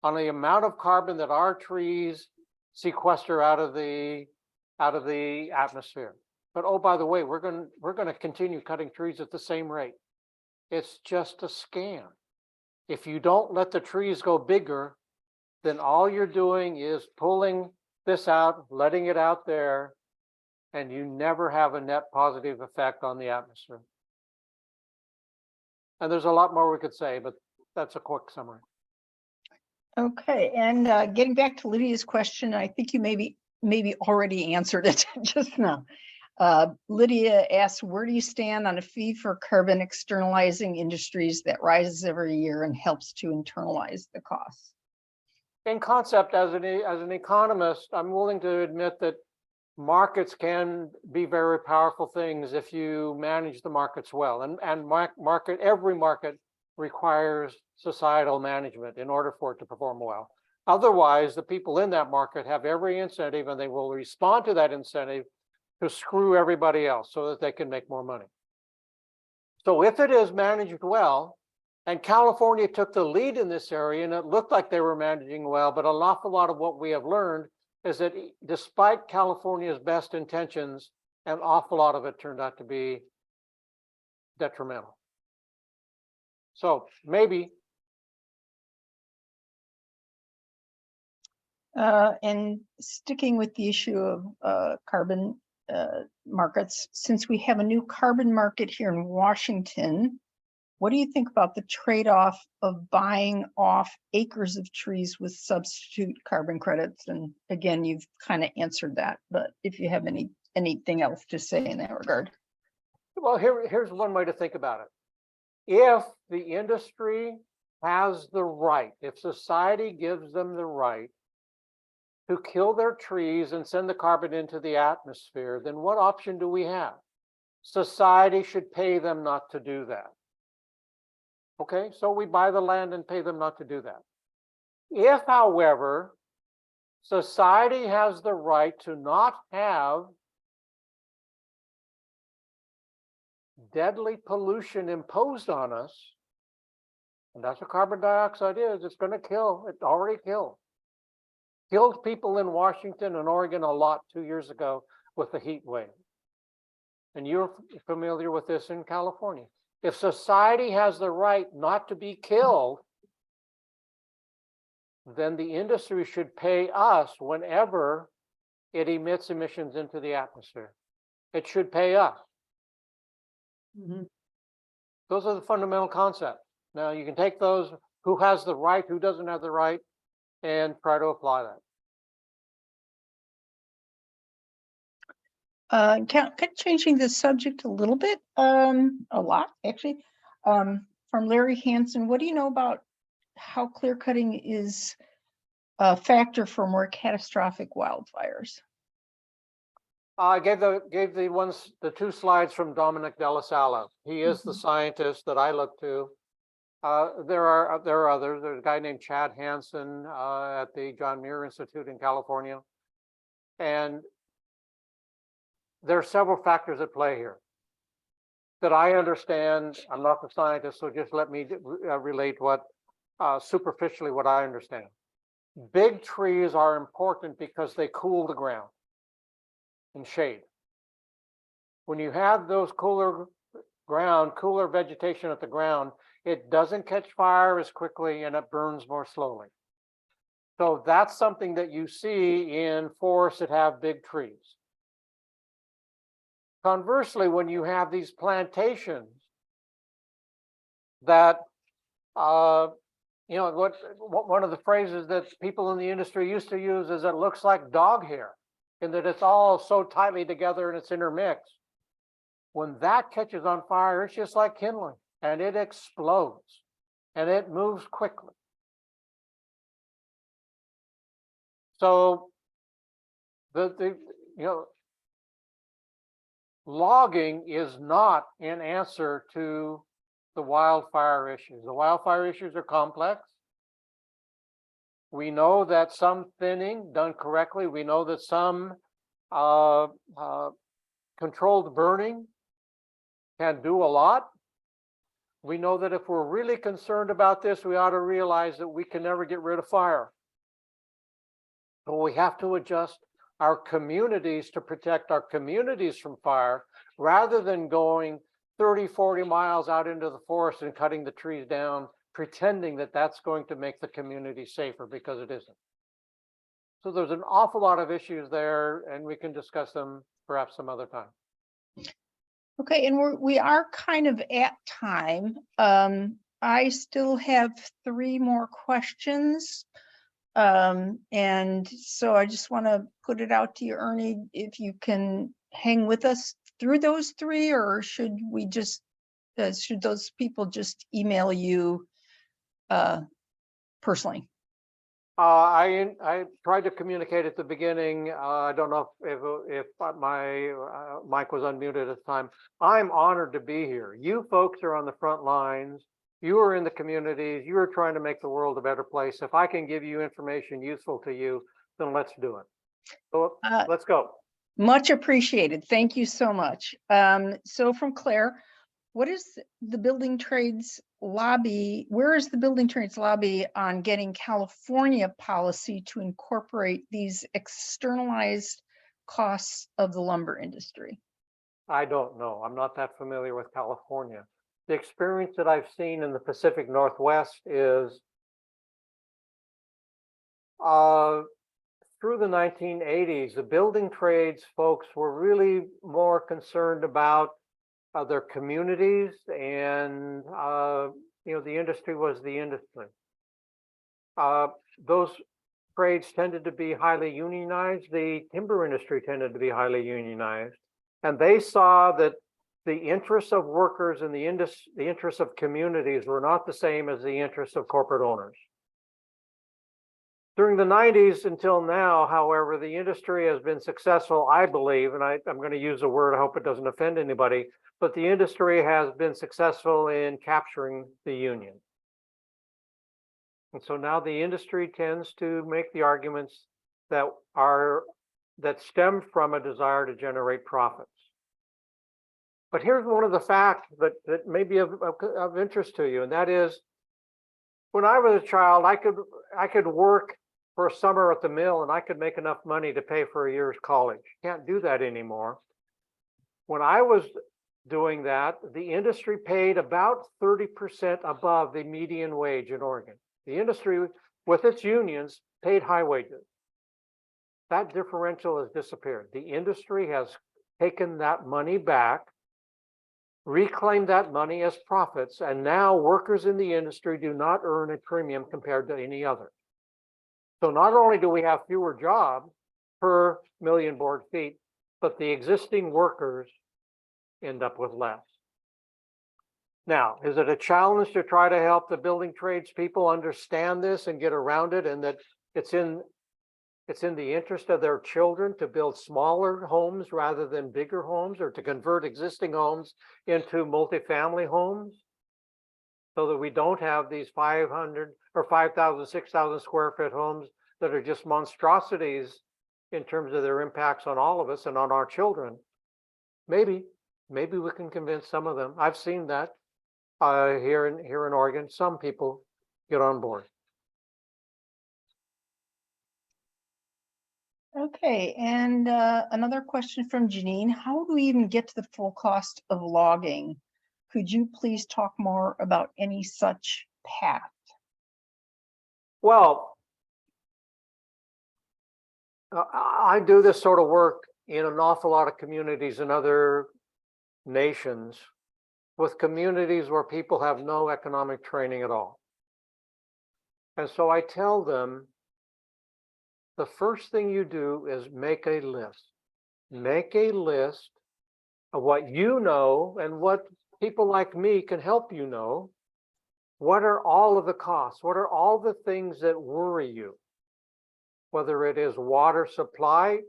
Speaker 2: on the amount of carbon that our trees sequester out of the atmosphere. But oh, by the way, we're going to continue cutting trees at the same rate. It's just a scam. If you don't let the trees go bigger, then all you're doing is pulling this out, letting it out there, and you never have a net positive effect on the atmosphere. And there's a lot more we could say, but that's a quick summary.
Speaker 3: Okay, and getting back to Lydia's question, I think you maybe already answered it just now. Lydia asked, where do you stand on a fee for carbon externalizing industries that rises every year and helps to internalize the costs?
Speaker 2: In concept, as an economist, I'm willing to admit that markets can be very powerful things if you manage the markets well. And every market requires societal management in order for it to perform well. Otherwise, the people in that market have every incentive, and they will respond to that incentive to screw everybody else so that they can make more money. So if it is managed well, and California took the lead in this area, and it looked like they were managing well, but an awful lot of what we have learned is that despite California's best intentions, an awful lot of it turned out to be detrimental. So maybe.
Speaker 3: And sticking with the issue of carbon markets, since we have a new carbon market here in Washington, what do you think about the trade-off of buying off acres of trees with substitute carbon credits? And again, you've kind of answered that, but if you have anything else to say in that regard.
Speaker 2: Well, here's one way to think about it. If the industry has the right, if society gives them the right to kill their trees and send the carbon into the atmosphere, then what option do we have? Society should pay them not to do that. Okay, so we buy the land and pay them not to do that. If, however, society has the right to not have deadly pollution imposed on us, and that's what carbon dioxide is, it's going to kill, it already killed people in Washington and Oregon a lot 2 years ago with the heat wave. And you're familiar with this in California. If society has the right not to be killed, then the industry should pay us whenever it emits emissions into the atmosphere. It should pay us.
Speaker 1: Mhm.
Speaker 2: Those are the fundamental concepts. Now you can take those, who has the right, who doesn't have the right, and try to apply that.
Speaker 3: Changing the subject a little bit, a lot actually. From Larry Hansen, what do you know about how clear cutting is a factor for more catastrophic wildfires?
Speaker 2: I gave the two slides from Dominic Della Sala. He is the scientist that I look to. There are others. There's a guy named Chad Hansen at the John Muir Institute in California, and there are several factors at play here that I understand. I'm not the scientist, so just let me relate what superficially what I understand. Big trees are important because they cool the ground and shade. When you have those cooler vegetation at the ground, it doesn't catch fire as quickly and it burns more slowly. So that's something that you see in forests that have big trees. Conversely, when you have these plantations that, one of the phrases that people in the industry used to use is it looks like dog hair, in that it's all so tightly together and it's intermixed. When that catches on fire, it's just like kindling, and it explodes, and it moves quickly. So logging is not an answer to the wildfire issues. The wildfire issues are complex. We know that some thinning done correctly, we know that some controlled burning can do a lot. We know that if we're really concerned about this, we ought to realize that we can never get rid of fire. So we have to adjust our communities to protect our communities from fire, rather than going 30, 40 miles out into the forest and cutting the trees down, pretending that that's going to make the community safer, because it isn't. So there's an awful lot of issues there, and we can discuss them perhaps some other time.
Speaker 3: Okay, and we are kind of at time. I still have 3 more questions. And so I just want to put it out to you, Ernie, if you can hang with us through those 3, or should we just, should those people just email you personally?
Speaker 2: I tried to communicate at the beginning. I don't know if my mic was unmuted at the time. I'm honored to be here. You folks are on the front lines. You are in the communities. You are trying to make the world a better place. If I can give you information useful to you, then let's do it. So let's go.
Speaker 3: Much appreciated. Thank you so much. So from Claire, what is the building trades lobby? Where is the building trades lobby on getting California policy to incorporate these externalized costs of the lumber industry?
Speaker 2: I don't know. I'm not that familiar with California. The experience that I've seen in the Pacific Northwest is through the 1980s, the building trades folks were really more concerned about their communities, and the industry was the industry. Those trades tended to be highly unionized. The timber industry tended to be highly unionized, and they saw that the interests of workers and the interests of communities were not the same as the interests of corporate owners. During the 90s until now, however, the industry has been successful, I believe, and I'm going to use a word, I hope it doesn't offend anybody, but the industry has been successful in capturing the union. And so now the industry tends to make the arguments that stem from a desire to generate profits. But here's one of the facts that may be of interest to you, and that is, when I was a child, I could work for a summer at the mill and I could make enough money to pay for a year's college. Can't do that anymore. When I was doing that, the industry paid about 30% above the median wage in Oregon. The industry, with its unions, paid high wages. That differential has disappeared. The industry has taken that money back, reclaimed that money as profits, and now workers in the industry do not earn a premium compared to any other. So not only do we have fewer jobs per million board feet, but the existing workers end up with less. Now, is it a challenge to try to help the building trades people understand this and get around it, and that it's in the interest of their children to build smaller homes rather than bigger homes, or to convert existing homes into multifamily homes, so that we don't have these 500 or 5,000, 6,000 square foot homes that are just monstrosities in terms of their impacts on all of us and on our children? Maybe we can convince some of them. I've seen that here in Oregon. Some people get on board.
Speaker 3: Okay, and another question from Janine. How do we even get to the full cost of logging? Could you please talk more about any such path?
Speaker 2: Well, I do this sort of work in an awful lot of communities in other nations, with communities where people have no economic training at all. And so I tell them, the first thing you do is make a list. Make a list of what you know and what people like me can help you know. What are all of the costs? What are all the things that worry you? Whether it is water supply,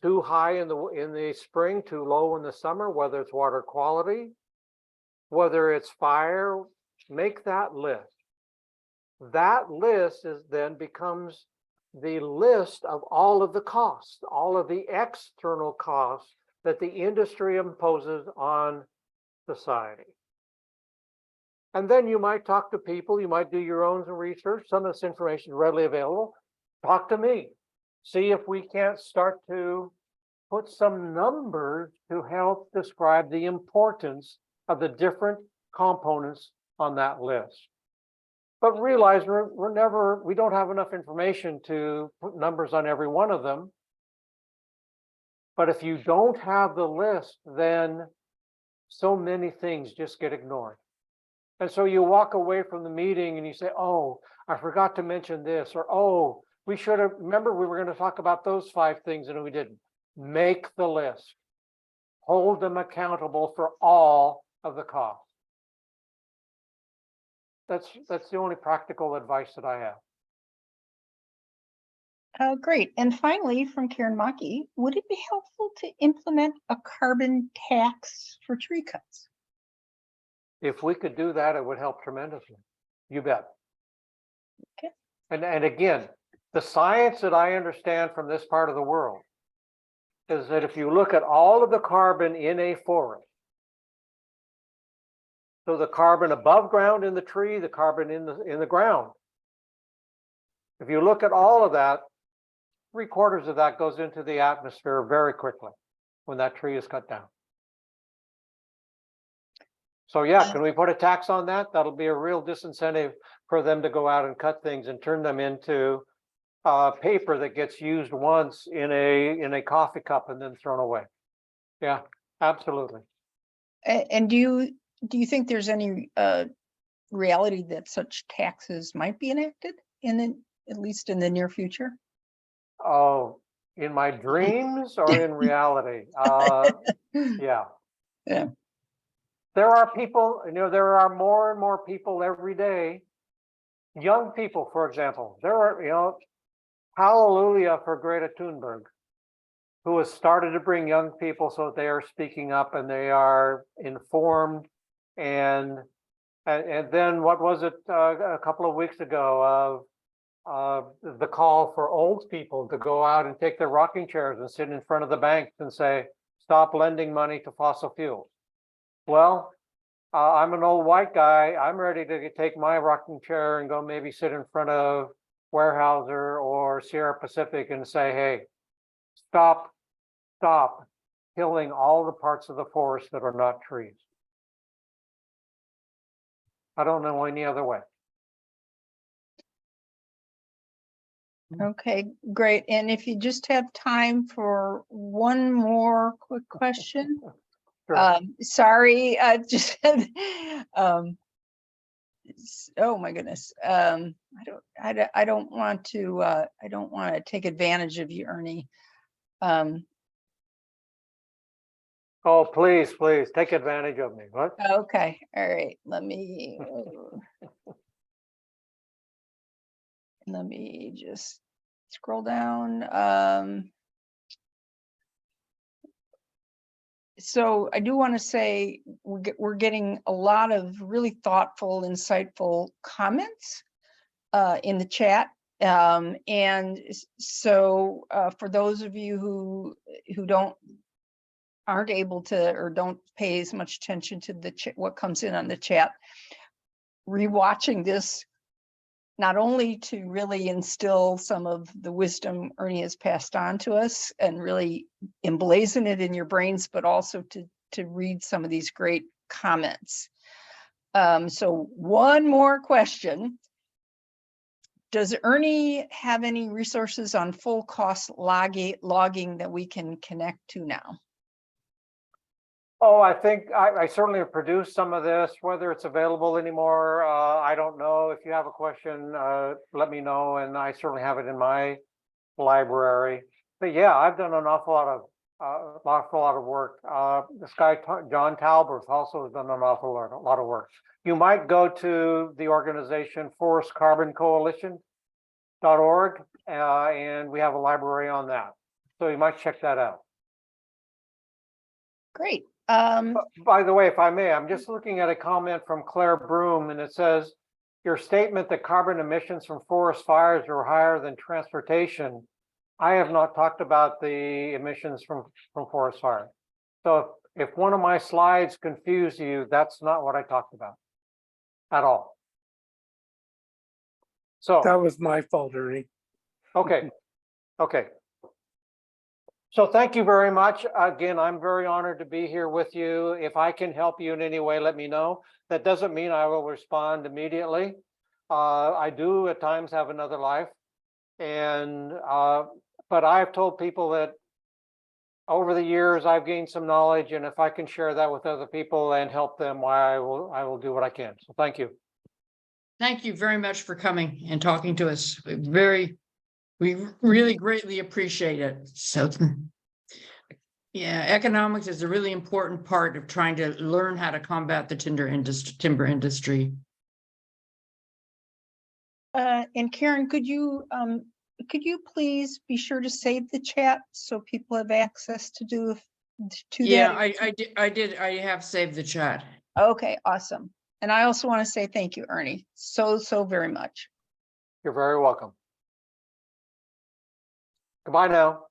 Speaker 2: too high in the spring, too low in the summer, whether it's water quality, whether it's fire, make that list. That list then becomes the list of all of the costs, all of the external costs that the industry imposes on society. And then you might talk to people, you might do your own research. Some of this information is readily available. Talk to me. See if we can't start to put some numbers to help describe the importance of the different components on that list. But realize we don't have enough information to put numbers on every one of them. But if you don't have the list, then so many things just get ignored. And so you walk away from the meeting and you say, oh, I forgot to mention this, or, oh, we should have, remember we were going to talk about those 5 things and we didn't. Make the list. Hold them accountable for all of the costs. That's the only practical advice that I have.
Speaker 3: Great. And finally, from Karen Maki, would it be helpful to implement a carbon tax for tree cuts?
Speaker 2: If we could do that, it would help tremendously. You bet.
Speaker 3: Okay.
Speaker 2: And again, the science that I understand from this part of the world is that if you look at all of the carbon in a forest, so the carbon above ground in the tree, the carbon in the ground, if you look at all of that, 3/4 of that goes into the atmosphere very quickly when that tree is cut down. So yeah, can we put a tax on that? That'll be a real disincentive for them to go out and cut things and turn them into paper that gets used once in a coffee cup and then thrown away. Yeah, absolutely.
Speaker 3: And do you think there's any reality that such taxes might be enacted at least in the near future?
Speaker 2: Oh, in my dreams or in reality? Yeah.
Speaker 3: Yeah.
Speaker 2: There are people, there are more and more people every day. Young people, for example, there are, hallelujah for Greta Thunberg, who has started to bring young people so that they are speaking up and they are informed. And then what was it a couple of weeks ago of the call for old people to go out and take their rocking chairs and sit in front of the banks and say, stop lending money to fossil fuels. Well, I'm an old white guy. I'm ready to take my rocking chair and go maybe sit in front of Weyerhaeuser or Sierra Pacific and say, hey, stop killing all the parts of the forest that are not trees. I don't know any other way.
Speaker 3: Okay, great. And if you just have time for one more quick question.
Speaker 2: Sure.
Speaker 3: Sorry, just, oh my goodness. I don't want to take advantage of you, Ernie.
Speaker 2: Oh, please, take advantage of me. What?
Speaker 3: Okay, all right, let me just scroll down. So I do want to say we're getting a lot of really thoughtful, insightful comments in the chat. And so for those of you who aren't able to or don't pay as much attention to the what comes in on the chat, rewatching this, not only to really instill some of the wisdom Ernie has passed on to us and really emblazon it in your brains, but also to read some of these great comments. So one more question. Does Ernie have any resources on full cost logging that we can connect to now?
Speaker 2: Oh, I think I certainly have produced some of this. Whether it's available anymore, I don't know. If you have a question, let me know, and I certainly have it in my library. But yeah, I've done an awful lot of work. This guy John Talbert also has done an awful lot of work. You might go to the organization Forest Carbon Coalition.org, and we have a library on that. So you might check that out.
Speaker 3: Great.
Speaker 2: By the way, if I may, I'm just looking at a comment from Claire Broom, and it says, your statement that carbon emissions from forest fires are higher than transportation. I have not talked about the emissions from forest fire. So if one of my slides confused you, that's not what I talked about at all. So
Speaker 6: That was my fault, Ernie.
Speaker 2: okay. So thank you very much. Again, I'm very honored to be here with you. If I can help you in any way, let me know. That doesn't mean I will respond immediately. I do at times have another life. And but I've told people that over the years I've gained some knowledge, and if I can share that with other people and help them, I will do what I can. So thank you.
Speaker 1: Thank you very much for coming and talking to us. We really greatly appreciate it. So yeah, economics is a really important part of trying to learn how to combat the timber industry.
Speaker 3: And Karen, could you please be sure to save the chat so people have access to
Speaker 1: Yeah,
Speaker 3: that?
Speaker 1: I have saved the chat.
Speaker 3: Okay, awesome. And I also want to say thank you, Ernie, so very much.
Speaker 2: You're very welcome. Goodbye now.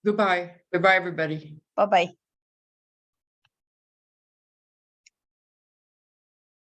Speaker 1: Goodbye. Goodbye, everybody.
Speaker 3: Bye-bye.